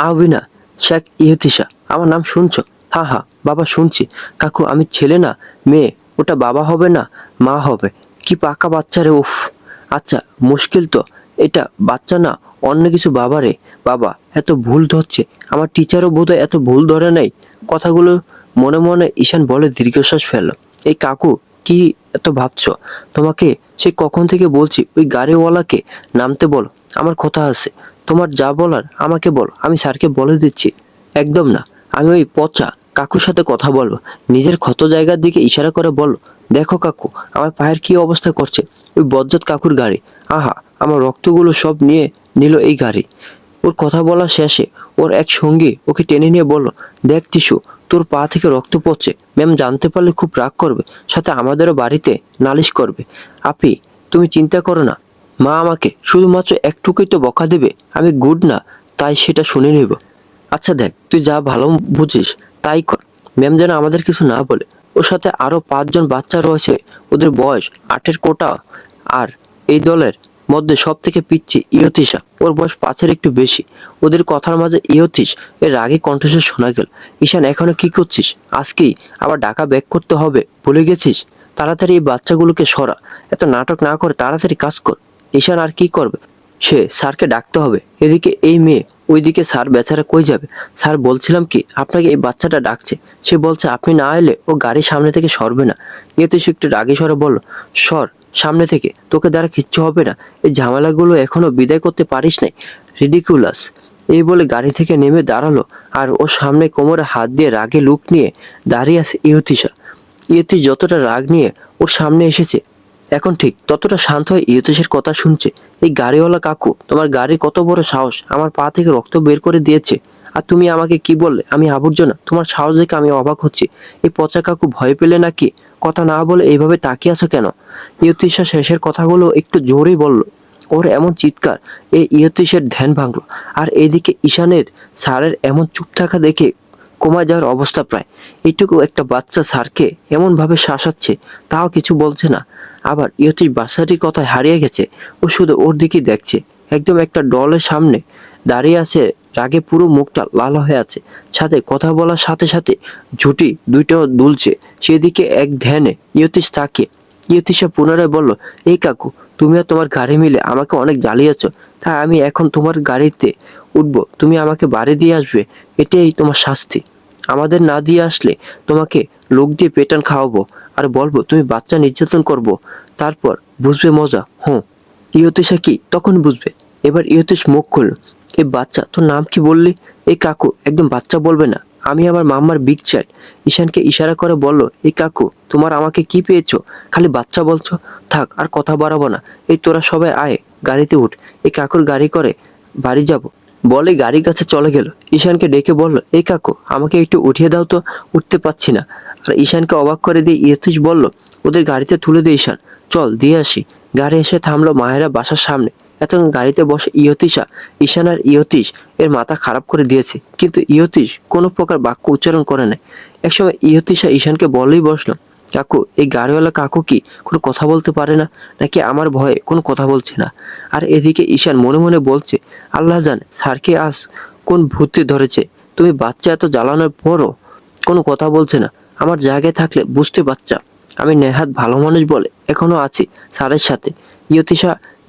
আহবিনা শেখ ইহতিশা। আমার নাম শুনছো? হা হা, বাবা শুনছি। কাকু আমি ছেলে না মেয়ে? ওটা বাবা হবে না মা হবে। কি পাকা বাচ্চা রে, উফ! আচ্ছা মুশকিল তো। এটা বাচ্চা না অন্য কিছু। বাবা রে বাবা, এত ভুল ধরছে। আমার টিচারও বোধহয় এত ভুল ধরে নাই। কথাগুলো মনে মনে ঈশান বলে দীর্ঘশ্বাস ফেলল। এই কাকু, কি এত ভাবছো? তোমাকে সে কখন থেকে বলছি ওই গাড়িওয়ালাকে নামতে বলো, আমার কথা আছে। তোমার যা বলার আমাকে বলো, আমি স্যারকে বলে দিচ্ছি। একদম না, আমি ওই পচা কাকুর সাথে কথা বলবো। নিজের ক্ষত জায়গার দিকে ইশারা করে বলল, দেখো কাকু, আমার পায়ের কি অবস্থা করছে। ওই বজ্জাত কাকুর গাড়ি। আহা, আমার রক্তগুলো সব নিয়ে নিল এই গাড়ি। ওর কথা বলা শেষে ওর এক সঙ্গী ওকে টেনে নিয়ে বলল, দেখ টিসু, তোর পা থেকে রক্ত পড়ছে। ম্যাম জানতে পারলে খুব রাগ করবে, সাথে আমাদেরও বাড়িতে নালিশ করবে। আপি, তুমি চিন্তা করো না। মা আমাকে শুধুমাত্র একটুকুই তো বকা দেবে। আমি গুড না, তাই সেটা শুনে নেব। আচ্ছা দেখ, তুই যা ভালো বুঝিস তাই কর। ম্যাম যেন আমাদের কিছু না বলে। ওর সাথে আরো 5 জন বাচ্চা রয়েছে, ওদের বয়স 8-এর কোটা। আর এই দলের মধ্যে সব থেকে পিচ্ছি ইয়তিশা, ওর বয়স 5-এর একটু বেশি। ওদের কথার মাঝে ইয়তিশ এর রাগে কণ্ঠস্বর শোনা গেল। ঈশান, এখনো কি করছিস? আজকেই আবার ঢাকা ব্যাক করতে হবে, ভুলে গেছিস? তাড়াতাড়ি এই বাচ্চাগুলোকে সরা। এত নাটক না করে তাড়াতাড়ি কাজ কর। ঈশান আর কি করবে? সে স্যারকে ডাকতে হবে। এদিকে এই মেয়ে, ওইদিকে স্যার বেচারা কই যাবে? স্যার বলছিলাম কি, আপনাকে এই বাচ্চাটা ডাকছে। সে বলছে আপনি না এলে ও গাড়ির সামনে থেকে সরবে না। এতে সে একটু রাগে স্বরে বলল, সর সামনে থেকে, তোকে দ্বারা কিচ্ছু হবে না। এই ঝামেলাগুলো এখনো বিদায় করতে পারিস নাই। রিডিকুলাস। এই বলে গাড়ি থেকে নেমে দাঁড়ালো। আর ওর সামনে কোমরে হাত দিয়ে রাগে লুক নিয়ে দাঁড়িয়ে আছে ইয়তিশা। ইয়তিশ যতটা রাগ নিয়ে ওর সামনে এসেছে, এখন ঠিক ততটা শান্ত হয়ে ইয়তিশের কথা শুনছে। এই গাড়িওয়ালা কাকু, তোমার গাড়ির কত বড় সাহস, আমার পা থেকে রক্ত বের করে দিয়েছে। আর তুমি আমাকে কি বললে আমি আবর্জনা? তোমার সাহস দেখে আমি অবাক হচ্ছি। এই পচা কাকু ভয় পেলে নাকি? কথা না বলে এইভাবে তাকিয়ে আছো কেন? ইয়তিশা শেষের কথাগুলো একটু জোরেই বলল। ওর এমন চিৎকার এই ইয়তিশের ধ্যান ভাঙলো। আর এদিকে ঈশানের স্যারের এমন চুপ থাকা দেখে কমা যাওয়ার অবস্থা প্রায়। এইটুকু একটা বাচ্চা স্যারকে এমন ভাবে শাসাচ্ছে, তাও কিছু বলছে না। আবার ইয়তিশ বাচ্চাটির কথায় হারিয়ে গেছে। ও শুধু ওর দিকেই দেখছে। একদম একটা ডলের সামনে দাঁড়িয়ে আছে, রাগে পুরো মুখটা লাল হয়ে আছে। সাথে কথা বলার সাথে সাথে ঝুঁটি দুইটাও দুলছে। সেদিকে এক ধ্যানে ইয়তিশ তাকে। ইয়তিশা পুনরায় বলল, এই কাকু, তুমি আর তোমার গাড়ি মিলে আমাকে অনেক জ্বালিয়েছ। তাই আমি এখন তোমার গাড়িতে উঠবো, তুমি আমাকে বাড়ি দিয়ে আসবে। এটাই তোমার শাস্তি। আমাদের না দিয়ে আসলে তোমাকে লোক দিয়ে পেটান খাওয়াবো, আর বলবো তুমি বাচ্চা নির্যাতন করবো। তারপর বুঝবে মজা। হুঁ। ইয়তিশা কি তখন বুঝবে? এবার ইয়তিশ মুখ খুলল। এই বাচ্চা, তোর নাম কি বললি? এই কাকু, একদম বাচ্চা বলবে না। আমি আমার মাম্মার বিগ চাইল্ড। ঈশানকে ইশারা করে বলল, এই কাকু, তোমার আমাকে কি পেয়েছো? খালি বাচ্চা বলছো? থাক, আর কথা বাড়াবো না। এই তোরা সবাই আয়, গাড়িতে উঠ। এই কাকুর গাড়ি করে বাড়ি যাব। বলে গাড়ির কাছে চলে গেল। ঈশানকে ডেকে বলল, এই কাকু, আমাকে একটু উঠিয়ে দাও তো, উঠতে পারছি না। আর ঈশানকে অবাক করে দিয়ে ইয়তিশ বলল, ওদের গাড়িতে তুলে দে ঈশান, চল দিয়ে আসি। গাড়ি এসে থামলো মায়েরা বাসার সামনে। এতক্ষণ গাড়িতে বসে ইয়তিশা, ঈশান আর ইয়তিশ এর মাথা খারাপ করে দিয়েছে। কিন্তু ইয়তিশ কোনো প্রকার বাক্য উচ্চারণ করে নাই। একসময় ইয়তিশা ঈশানকে বলেই বসলো, কাকু, এই গাড়িওয়ালা কাকু কি কোনো কথা বলতে পারে না, নাকি আমার ভয়ে কোনো কথা বলছে না? আর এদিকে ঈশান মনে মনে বলছে, আল্লাহ জানে স্যারকে আজ কোন ভূতে ধরেছে। তুমি বাচ্চা এত জ্বালানোর পরও কোনো কথা বলছে না। আমার জায়গায় থাকলে বুঝতে বাচ্চা, আমি নেহাত ভালো মানুষ বলে এখনো আছি স্যারের সাথে।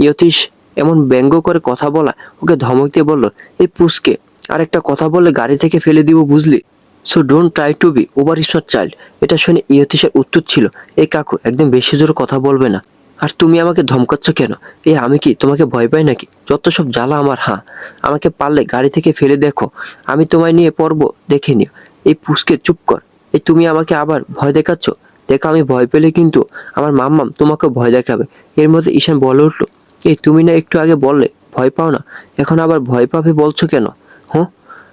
ইয়তিশ এমন ব্যঙ্গ করে কথা বলা ওকে ধমক দিয়ে বলল, এই পুসকে আর একটা কথা বললে গাড়ি থেকে ফেলে দিব, বুঝলি? So don't try to be over smart child. এটা শুনে ইয়তিশের উত্তর ছিল, এই কাকু, একদম বেশি জোরে কথা বলবে না। আর তুমি আমাকে ধমকাচ্ছ কেন? এই আমি কি তোমাকে ভয় পাই নাকি? যত সব জ্বালা আমার। হ্যাঁ, আমাকে পারলে গাড়ি থেকে ফেলে দেখো, আমি তোমায় নিয়ে পড়বো, দেখে নিও। এই পুসকে চুপ কর। এই তুমি আমাকে আবার ভয় দেখাচ্ছ? দেখো, আমি ভয় পেলে কিন্তু আমার মাম্মাম তোমাকে ভয় দেখাবে। এর মধ্যে ঈশান বলে উঠলো, এই তুমি না একটু আগে বললে ভয় পাও না, এখন আবার ভয় পাবে বলছো কেন? হুঁ?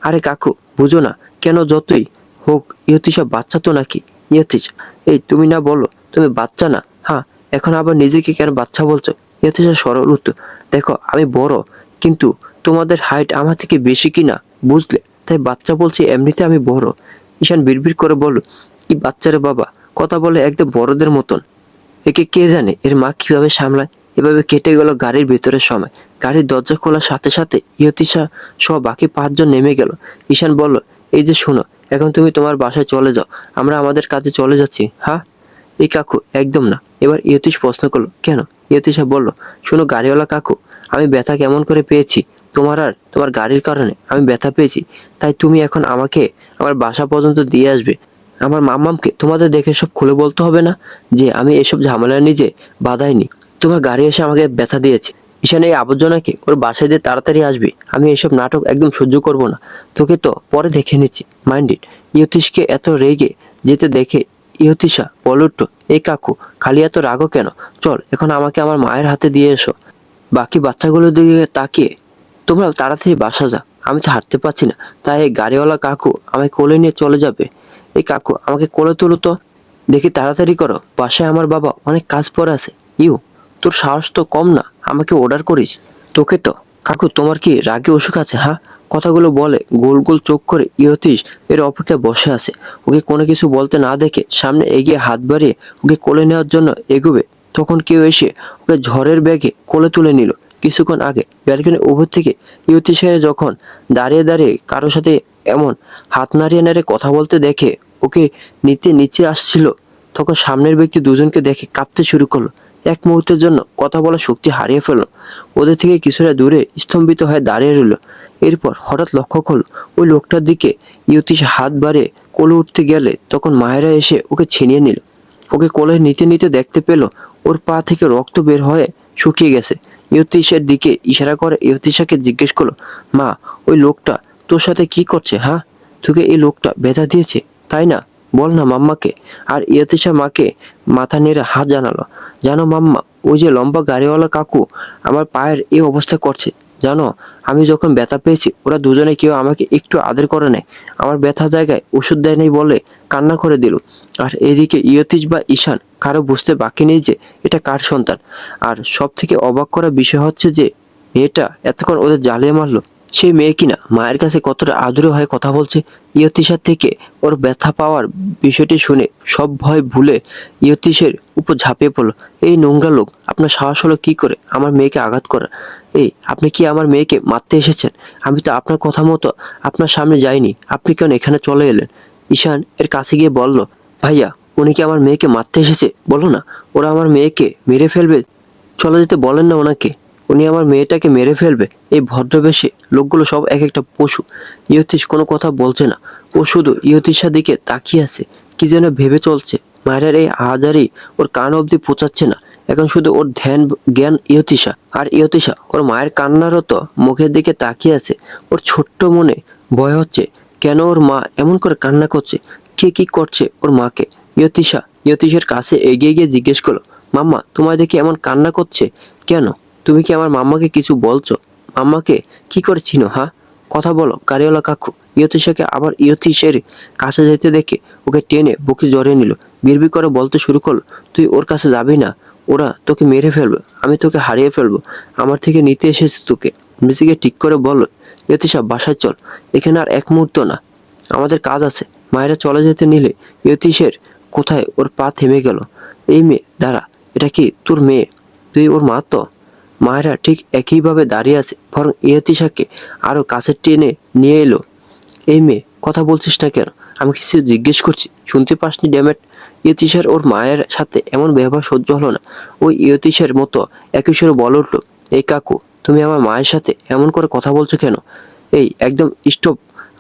আরে কাকু, বুঝো না কেন? যতই হোক ইয়তিশা বাচ্চা তো নাকি? ইয়তিশা, এই তুমি না বলো তুমি বাচ্চা না? হ্যাঁ, এখন আবার নিজেকে কেন বাচ্চা বলছো? ইয়তিশা সরল উত্তর, দেখো আমি বড়, কিন্তু তোমাদের হাইট আমার থেকে বেশি কিনা, বুঝলে? তাই বাচ্চা বলছি, এমনিতে আমি বড়। ঈশান বিড়বিড় করে বলল, কি বাচ্চারে বাবা, কথা বলে একদম বড়দের মতন। একে কে জানে এর মা কিভাবে সামলায়। এভাবে কেটে গেল গাড়ির ভেতরের সময়। গাড়ির দরজা খোলার সাথে সাথে ইয়তিশা সহ বাকি 5 জন নেমে গেল। ঈশান বলল, এই যে শোনো, এখন তুমি তোমার বাসায় চলে যাও, আমরা আমাদের কাজে চলে যাচ্ছি। হ্যাঁ? এই কাকু একদম না। এবার ইয়তিশ প্রশ্ন করলো, কেন? ইয়তিশা বলল, শোনো গাড়িওয়ালা কাকু, আমি ব্যথা কেমন করে পেয়েছি তোমার আর তোমার গাড়ির কারণে আমি ব্যথা পেয়েছি। তাই তুমি এখন আমাকে আমার বাসা পর্যন্ত দিয়ে আসবে। আমার মাম্মামকে তোমাদের দেখে সব খুলে বলতে হবে না যে আমি এসব ঝামেলা নিজে বাধাইনি, তোমার গাড়ি এসে আমাকে ব্যথা দিয়েছে। ঈশান এই আবর্জনাকে ওর বাসায় দিয়ে তাড়াতাড়ি আসবে। আমি এসব নাটক একদম সহ্য করব না। তোকে তো পরে দেখে নিচ্ছি, মাইন্ড ইট। ইয়তিশকে এত রেগে যেতে দেখে ইয়তিশা বলে উঠল, এই কাকু, খালি এত রাগও কেন? চল এখন আমাকে আমার মায়ের হাতে দিয়ে এসো। বাকি বাচ্চাগুলোর দিকে তাকিয়ে, তোমরা তাড়াতাড়ি বাসা যা, আমি তো হাঁটতে পারছি না, তাই এই গাড়িওয়ালা কাকু আমায় কোলে নিয়ে চলে যাবে। এই কাকু আমাকে কোলে তুলো তো দেখি, তাড়াতাড়ি করো, বাসায় আমার বাবা অনেক কাজ পড়ে আছে। তোর সাহস তো কম না, আমাকে অর্ডার করিস। তোকে তো কাকু, তোমার কি রাগে অসুখ আছে? হ্যাঁ? কথাগুলো বলে গোল গোল চোখ করে ইয়তিশ এর অপেক্ষায় বসে আছে। ওকে কোনো কিছু বলতে না দেখে সামনে এগিয়ে হাত বাড়িয়ে ওকে কোলে নেওয়ার জন্য এগোবে, তখন কেউ এসে ওকে ঝড়ের ব্যাগে কোলে তুলে নিল। কিছুক্ষণ আগে ব্যালকনির উপর থেকে ইয়তিশা যখন দাঁড়িয়ে দাঁড়িয়ে কারোর সাথে এমন হাত নাড়িয়ে নাড়িয়ে কথা বলতে দেখে ওকে নিতে নিচে আসছিল, তখন সামনের ব্যক্তি দুজনকে দেখে কাঁপতে শুরু করলো। এক মুহূর্তের জন্য কথা বলার শক্তি হারিয়ে ফেলল। ওদের থেকে কিছুটা দূরে স্তম্ভিত হয়ে দাঁড়িয়ে রইল। এরপর হঠাৎ লক্ষ্য করল ওই লোকটার দিকে। ইয়তিশ হাত বাড়িয়ে কোলে উঠতে গেলে তখন মায়েরা এসে ওকে ছিনিয়ে নিল। ওকে কোলে নিতে নিতে দেখতে পেল ওর পা থেকে রক্ত বের হয়ে শুকিয়ে গেছে। ইয়তিশের দিকে ইশারা করে ইয়তিশাকে জিজ্ঞেস করলো, মা, ওই লোকটা তোর সাথে কি করছে? হ্যাঁ, তোকে এই লোকটা ব্যথা দিয়েছে তাই না? বল না মাম্মাকে। আর ইয়তিশা মাকে মাথা নেড়ে হাত জানালো, জানো মাম্মা, ওই যে লম্বা গাড়িওয়ালা কাকু আমার পায়ের এই অবস্থা করছে। জানো, আমি যখন ব্যথা পেয়েছি ওরা দুজনে কেউ আমাকে একটু আদর করে নেয়, আমার ব্যথা জায়গায় ওষুধ দেয় নেই বলে কান্না করে দিল। আর এদিকে ইয়তিশ বা ঈশান কারো বুঝতে বাকি নেই যে এটা কার সন্তান। আর সব থেকে অবাক করা বিষয় হচ্ছে যে মেয়েটা এতক্ষণ ওদের জ্বালিয়ে মারলো, সেই মেয়ে কিনা মায়ের কাছে কতটা আদুরে হয়ে কথা বলছে। ইয়তিশার থেকে ওর ব্যথা পাওয়ার বিষয়টি শুনে সব ভয় ভুলে ইয়তিশের উপর ঝাঁপিয়ে পড়লো। এই নোংরা লোক, আপনার সাহস হলো কি করে আমার মেয়েকে আঘাত করার? এই, আপনি কি আমার মেয়েকে মারতে এসেছেন? আমি তো আপনার কথা মতো আপনার সামনে যাইনি, আপনি কেন এখানে চলে এলেন? ঈশান এর কাছে গিয়ে বলল, ভাইয়া, উনি কি আমার মেয়েকে মারতে এসেছে? বলো না, ওরা আমার মেয়েকে মেরে ফেলবে। চলে যেতে বলেন না ওনাকে, উনি আমার মেয়েটাকে মেরে ফেলবে। এই ভদ্রবেশে লোকগুলো সব এক একটা পশু। ইয়তিশ কোনো কথা বলছে না, ও শুধু ইয়তিশার দিকে তাকিয়ে আছে, কি যেন ভেবে চলছে। মায়ের এই আহাজারি ওর কান অবধি পৌঁছাচ্ছে না, এখন শুধু ওর ধ্যান জ্ঞান ইয়তিশা। আর ইয়তিশা ওর মায়ের কান্নারত মুখের দিকে তাকিয়ে আছে। ওর ছোট্ট মনে ভয় হচ্ছে, কেন ওর মা এমন করে কান্না করছে? কে কি করছে ওর মাকে? ইয়তিশার কাছে এগিয়ে গিয়ে জিজ্ঞেস করলো, মাম্মা, তোমার দেখে এমন কান্না করছে কেন? তুমি কি আমার মাম্মাকে কিছু বলছো? মাম্মাকে কি করে চিনো? হ্যাঁ, কথা বলো গাড়িওয়ালা কাকু। ইয়তিশাকে আবার ইয়তিশের কাছে যেতে দেখে ওকে টেনে বুকে জড়িয়ে নিল। বিড়বিড় করে বলতে শুরু করলো, তুই ওর কাছে যাবি না, ওরা তোকে মেরে ফেলবে, আমি তোকে হারিয়ে ফেলবো, আমার থেকে নিতে এসেছে তোকে। নিজেকে ঠিক করে বলো, ইয়তিশা বাসায় চল, এখানে আর এক মুহূর্ত না, আমাদের কাজ আছে। মায়েরা চলে যেতে নিলে ইয়তিশের কোথায় ওর পা থেমে গেল। এই মেয়ে, দাঁড়া, এটা কি তোর মেয়ে? তুই ওর মা তো? মায়েরা ঠিক একইভাবে দাঁড়িয়ে আছে, বরং ইয়তিশাকে আরো কাছে টেনে নিয়ে এলো। এই মেয়ে, কথা বলছিস না কেন? আমি কিছু জিজ্ঞেস করছি, শুনতে পাসনি ড্যামেট? ইয়তিশার ওর মায়ের সাথে এমন ব্যবহার সহ্য হলো না। ওই ইয়তিশার মতো একই সুরে বলে উঠলো, এই কাকু, তুমি আমার মায়ের সাথে এমন করে কথা বলছো কেন? এই, একদম স্টপ,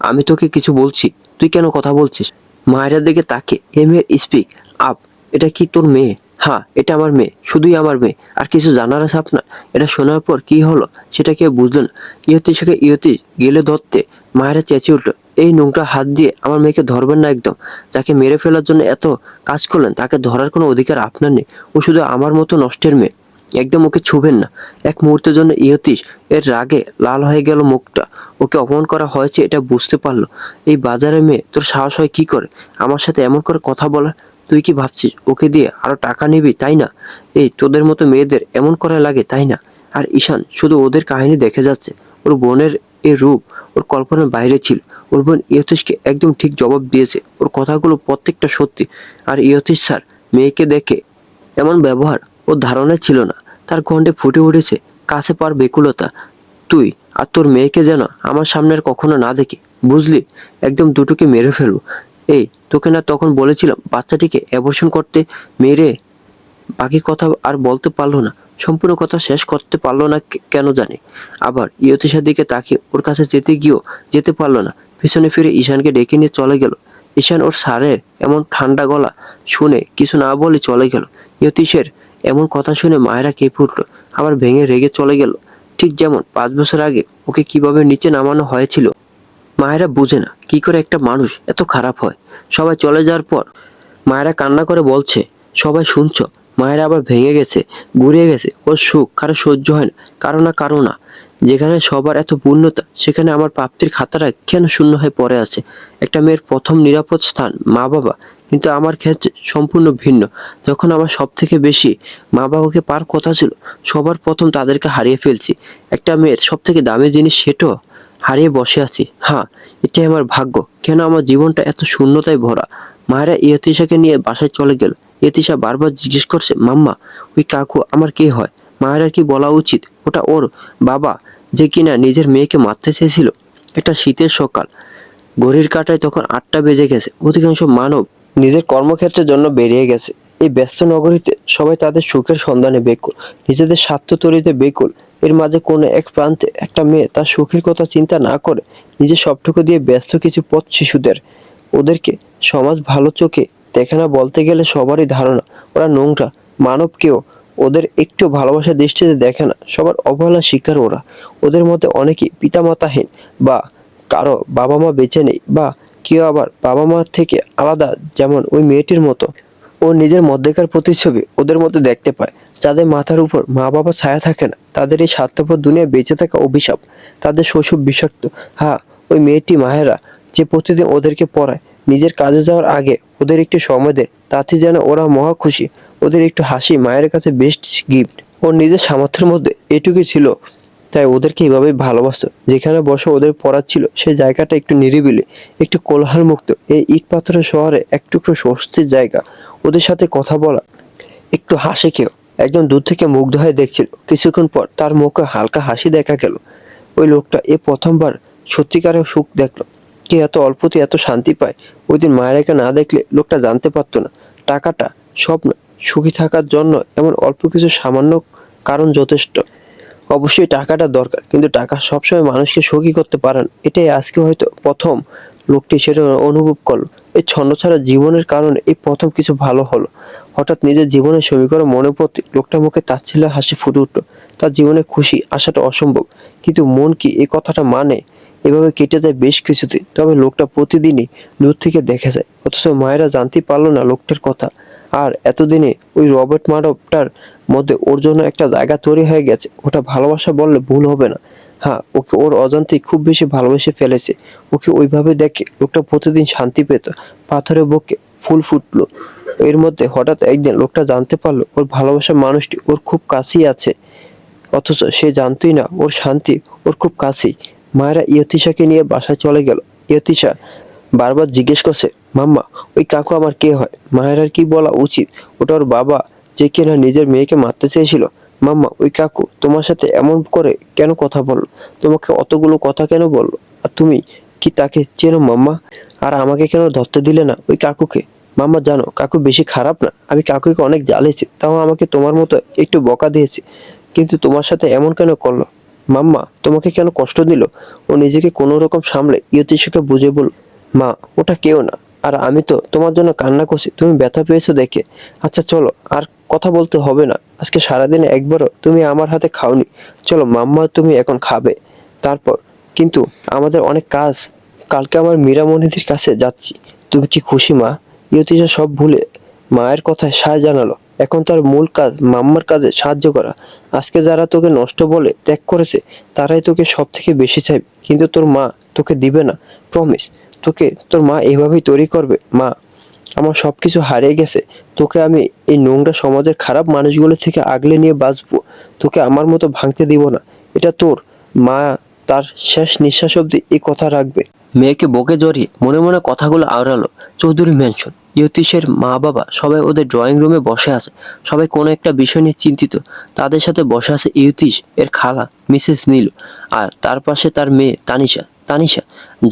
আমি তোকে কিছু বলছি, তুই কেন কথা বলছিস? মায়ের দিকে তাকে, এ মেয়ের স্পিক আপ, এটা কি তোর মেয়ে? হ্যাঁ, এটা আমার মেয়ে, শুধুই আমার মেয়ে। আর কিছু জানার আছে আপনার? এটা শোনার পর কি হলো সেটা কেউ বুঝলো না। ইয়তিশাকে ইয়তিশ গেলে ধরতে মায়েরা চেঁচিয়ে উঠলো, এই নোংরা হাত দিয়ে আমার মেয়েকে ধরবেন না একদম। যাকে মেরে ফেলার জন্য এত কাজ করলেন তাকে ধরার কোনো অধিকার আপনার নেই। ও শুধু আমার মতো নষ্টের মেয়ে, একদম ওকে ছুবেন না। এক মুহূর্তের জন্য ইয়তিশ এর রাগে লাল হয়ে গেল মুখটা। ওকে অপমান করা হয়েছে এটা বুঝতে পারলো। এই বাজারে মেয়ে, তোর সাহস হয় কি করে আমার সাথে এমন করে কথা বলার? তুই কি ভাবছিস ওকে দিয়ে আরো টাকা নিবি তাই না? এই, তোদের মতো মেয়েদের এমন করা লাগে তাই না? আর ঈশান শুধু ওদের কাহিনী দেখে যাচ্ছে। ওর বোনের এই রূপ ওর কল্পনার বাইরে ছিল। ওর বোন ইয়তিশকে একদম ঠিক জবাব দিয়েছে। ওর কথাগুলো প্রত্যেকটা সত্যি। আর ইয়তিশ স্যার মেয়েকে দেখে এমন ব্যবহার ওর ধারণা ছিল না। তার কণ্ঠে ফুটে উঠেছে কাছে পার বেকুলতা। তুই আর তোর মেয়েকে যেন আমার সামনে আর কখনো না দেখি, বুঝলি? একদম দুটোকে মেরে ফেলবো। এই, তোকে না তখন বলেছিলাম বাচ্চাটিকে অ্যাবর্শন করতে? মেরে বাকি কথা আর বলতে পারলো না, সম্পূর্ণ কথা শেষ করতে পারলো না কেন জানি। আবার ইয়তিশার দিকে তাকিয়ে ওর কাছে যেতে গিয়েও যেতে পারলো না। পিছনে ফিরে ঈশানকে ডেকে নিয়ে চলে গেল। ঈশান ওর স্যারের এমন ঠান্ডা গলা শুনে কিছু না বলে চলে গেল। ইয়তিশের এমন কথা শুনে মায়েরা কেঁপে উঠল, আবার ভেঙে রেগে চলে গেল। ঠিক যেমন 5 বছর আগে ওকে কিভাবে নিচে নামানো হয়েছিল। মায়েরা বুঝে না কি করে একটা মানুষ এত খারাপ হয়। সবাই চলে যাওয়ার পর মায়েরা কান্না করে বলছে, সবাই শুনছো? মায়েরা আবার ভেঙে গেছে, গুড়িয়ে গেছে। ওর সুখ কারো সহ্য হয় না, কারো না কারো না। যেখানে সবার এত পূর্ণতা, সেখানে আমার প্রাপ্তির খাতাটা কেন শূন্য হয়ে পড়ে আছে? একটা মেয়ের প্রথম নিরাপদ স্থান মা বাবা, কিন্তু আমার ক্ষেত্রে সম্পূর্ণ ভিন্ন। যখন আমার সব থেকে বেশি মা বাবাকে পার কথা ছিল, সবার প্রথম তাদেরকে হারিয়ে ফেলছি। একটা মেয়ের সব থেকে দামি জিনিস সেটাও হারিয়ে বসে আছি। হ্যাঁ, এটাই আমার ভাগ্য। কেন আমার জীবনটা এত শূন্যতায় ভরা? মায়েরা ইয়তিশাকে নিয়ে বাসায় চলে গেল। ইয়তিশা বারবার জিজ্ঞেস করছে, মাম্মা, ওই কাকু আমার কে হয়? মায়েরা কি বলা উচিত ওটা ওর বাবা, যে কিনা নিজের মেয়েকে মারতে চেয়েছিল? একটা শীতের সকাল, ঘড়ির কাঁটায় তখন 8টা বেজে গেছে। অধিকাংশ মানব নিজের কর্মক্ষেত্রের জন্য বেরিয়ে গেছে। এই ব্যস্ত নগরীতে সবাই তাদের সুখের সন্ধানে বেকুল, নিজেদের স্বার্থ তৈরিতে বেকুল। এর মাঝে কোনো এক প্রান্তে একটা মেয়ে তার সুখের কথা চিন্তা না করে নিজের সবটুকু দিয়ে ব্যস্ত কিছু পথ শিশুদের। ওদেরকে সমাজ ভালো চোখে দেখে না, বলতে গেলে সবারই ধারণা ওরা নোংরা। মানবকেও ওদের একটু ভালোবাসার দৃষ্টিতে দেখে না, সবার অবহেলার শিকার ওরা। ওদের মধ্যে অনেকেই পিতামাতাহীন, বা কারো বাবা মা বেঁচে নেই, বা কেউ আবার বাবা মার থেকে আলাদা, যেমন ওই মেয়েটির মতো। ও নিজের মধ্যেকার প্রতিচ্ছবি ওদের মধ্যে দেখতে পায়। যাদের মাথার উপর মা বাবা ছায়া থাকে না, তাদের এই স্বার্থপর দুনিয়ায় বেঁচে থাকা অভিশাপ, তাদের শৈশব বিষাক্ত। হ্যাঁ, ওই মেয়েটি মাহেরা, যে প্রতিদিন ওদেরকে পড়ায়, নিজের কাজে যাওয়ার আগে ওদের একটু সময় দেয়, তাতে যেন ওরা মহা খুশি। ওদের একটু হাসি মায়ের কাছে বেস্ট গিফট। ওর নিজের সামর্থ্যের মধ্যে এটুকুই ছিল, তাই ওদেরকে এইভাবেই ভালোবাসতো। যেখানে বসে ওদের পড়াচ্ছিল সেই জায়গাটা একটু নিরিবিলি, একটু কোলাহল মুক্ত। এই ইট পাথরের শহরে এক টুকরো স্বস্তির জায়গা। ওদের সাথে কথা বলা, একটু হাসি খেয়েও একদম দূর থেকে মুগ্ধ হয়ে দেখছিল। কিছুক্ষণ পর তার মুখে হালকা হাসি দেখা গেল। ওই লোকটা এ প্রথমবার সত্যিকারের সুখ দেখলো। কে এত অল্পতে এত শান্তি পায়? ওই দিন মায়েরাকে না দেখলে লোকটা জানতে পারতো না টাকাটা সব না। সুখী থাকার জন্য এমন অল্প কিছু সামান্য কারণ যথেষ্ট। অবশ্যই টাকাটা দরকার, কিন্তু টাকা সবসময় মানুষকে সুখী করতে পারে না। এটাই আজকে হয়তো প্রথম লোকটি সেটা অনুভব করলো। এই ছন্নছাড়া জীবনের কারণে এই প্রথম কিছু ভালো হলো। হঠাৎ নিজের জীবনের সমীকরণ মনে পড়তে লোকটার মুখে তাচ্ছিল্য হাসি ফুটে উঠলো। তার জীবনে খুশি আসাটা অসম্ভব, কিন্তু মন কি এই কথাটা মানে? এভাবে কেটে যায় বেশ কিছুদিন। তবে লোকটা প্রতিদিনই দূর থেকে দেখে যায়, অথচ মায়েরা জানতে পারলো না লোকটার কথা। আর এতদিনে ওই রবার্ট মানবটার মধ্যে ওর জন্য একটা জায়গা তৈরি হয়ে গেছে। ওটা ভালোবাসা বললে ভুল হবে না। হ্যাঁ, ওকে ওর অজান্তেই খুব বেশি ভালোবেসে ফেলেছে। ওকে ওইভাবে দেখে লোকটা প্রতিদিন শান্তি পেত। পাথরের বুকে ফুল ফুটলো। এর মধ্যে হঠাৎ একদিন লোকটা জানতে পারলো ওর ভালোবাসার মানুষটি ওর খুব কাছেই আছে, অথচ সে জানতোই না ওর শান্তি ওর খুব কাছেই। মায়েরা ইয়তিশাকে নিয়ে বাসায় চলে গেল। ইয়তিশা বারবার জিজ্ঞেস করছে, মাম্মা, ওই কাকু আমার কে হয়? মায়েরার কি বলা উচিত? ওটা ওর বাবা, যে কিনা নিজের মেয়েকে মারতে চেয়েছিল। মাম্মা, ওই কাকু তোমার সাথে এমন করে কেন কথা বললো? তোমাকে অতগুলো কথা কেন বললো? আর তুমি কি তাকে চেনো মাম্মা? আর আমাকে কেন ধরতে দিলে না ওই কাকুকে? মাম্মা, জানো কাকু বেশি খারাপ না। আমি কাকুকে অনেক জ্বালিয়েছি, তাও আমাকে তোমার মতো একটু বকা দিয়েছে, কিন্তু তোমার সাথে এমন কেন করলো? মাম্মা, তোমাকে কেন কষ্ট দিল? ও নিজেকে কোনো রকম সামলে ইয়তিশাকে বুঝে বলল, মা, ওটা কেউ না। আর আমি তো তোমার জন্য কান্না করছি তুমি ব্যথা পেয়েছো দেখে। আচ্ছা চলো, আর কথা বলতে হবে না। আজকে সারাদিনে একবারও তুমি আমার হাতে খাওনি। চলো মাম্মা, তুমি এখন খাবে। তারপর কিন্তু আমাদের অনেক কাজ। কালকে আমার মীরামণিদির কাছে যাচ্ছি। তুমি কি খুশি মা? ইয়তিশা সব ভুলে মায়ের কথায় সায় জানালো। এখন তার মূল কাজ মাম্মার কাজে সাহায্য করা। আজকে যারা তোকে নষ্ট বলে ত্যাগ করেছে, তারাই তোকে সব থেকে বেশি চাইবে, কিন্তু তোর মা তোকে দিবে না। প্রমিস, তোকে তোর মা এইভাবেই তৈরি করবে। মা, আমার সবকিছু হারিয়ে গেছে। তোকে আমি এই নোংরা সমাজের খারাপ মানুষগুলো থেকে আগলে নিয়ে বাঁচবো। তোকে আমার মতো ভাঙতে দিব না। এটা তোর মা, তার শেষ নিঃশ্বাস অবধি এই কথা রাখবে। মেয়েকে বুকে জড়িয়ে মনে মনে কথাগুলো আওড়ালো চৌধুরী ম্যানশন। ইয়তীশের মা বাবা সবাই ওদের ড্রয়িং রুমে বসে আছে, সবাই কোনো একটা বিষয় নিয়ে চিন্তিত। তাদের সাথে বসে আছে ইয়তীশ এর খালা মিসেস নীলু, আর তার পাশে তার মেয়ে তানিশা। তানিশা,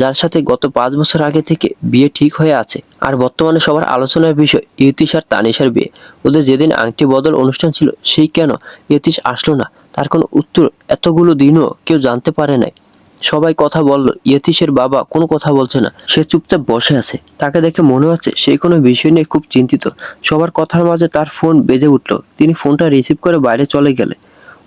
যার সাথে গত 5 বছর আগে থেকে বিয়ে ঠিক হয়ে আছে, আর বর্তমানে সবার আলোচনার বিষয় ইয়তীশ আর তানিশার বিয়ে। ওদের যেদিন আংটি বদল অনুষ্ঠান ছিল, সেই কেন ইয়তীশ আসলো না, তার কোনো উত্তর এতগুলো দিনও কেউ জানতে পারে নাই। সবাই কথা বলল, ইয়তীশের বাবা কোনো কথা বলছে না, সে চুপচাপ বসে আছে। তাকে দেখে মনে হচ্ছে সে কোনো বিষয় নিয়ে খুব চিন্তিত। সবার কথার মাঝে তার ফোন বেজে উঠল। তিনি ফোনটা রিসিভ করে বাইরে চলে গেলেন।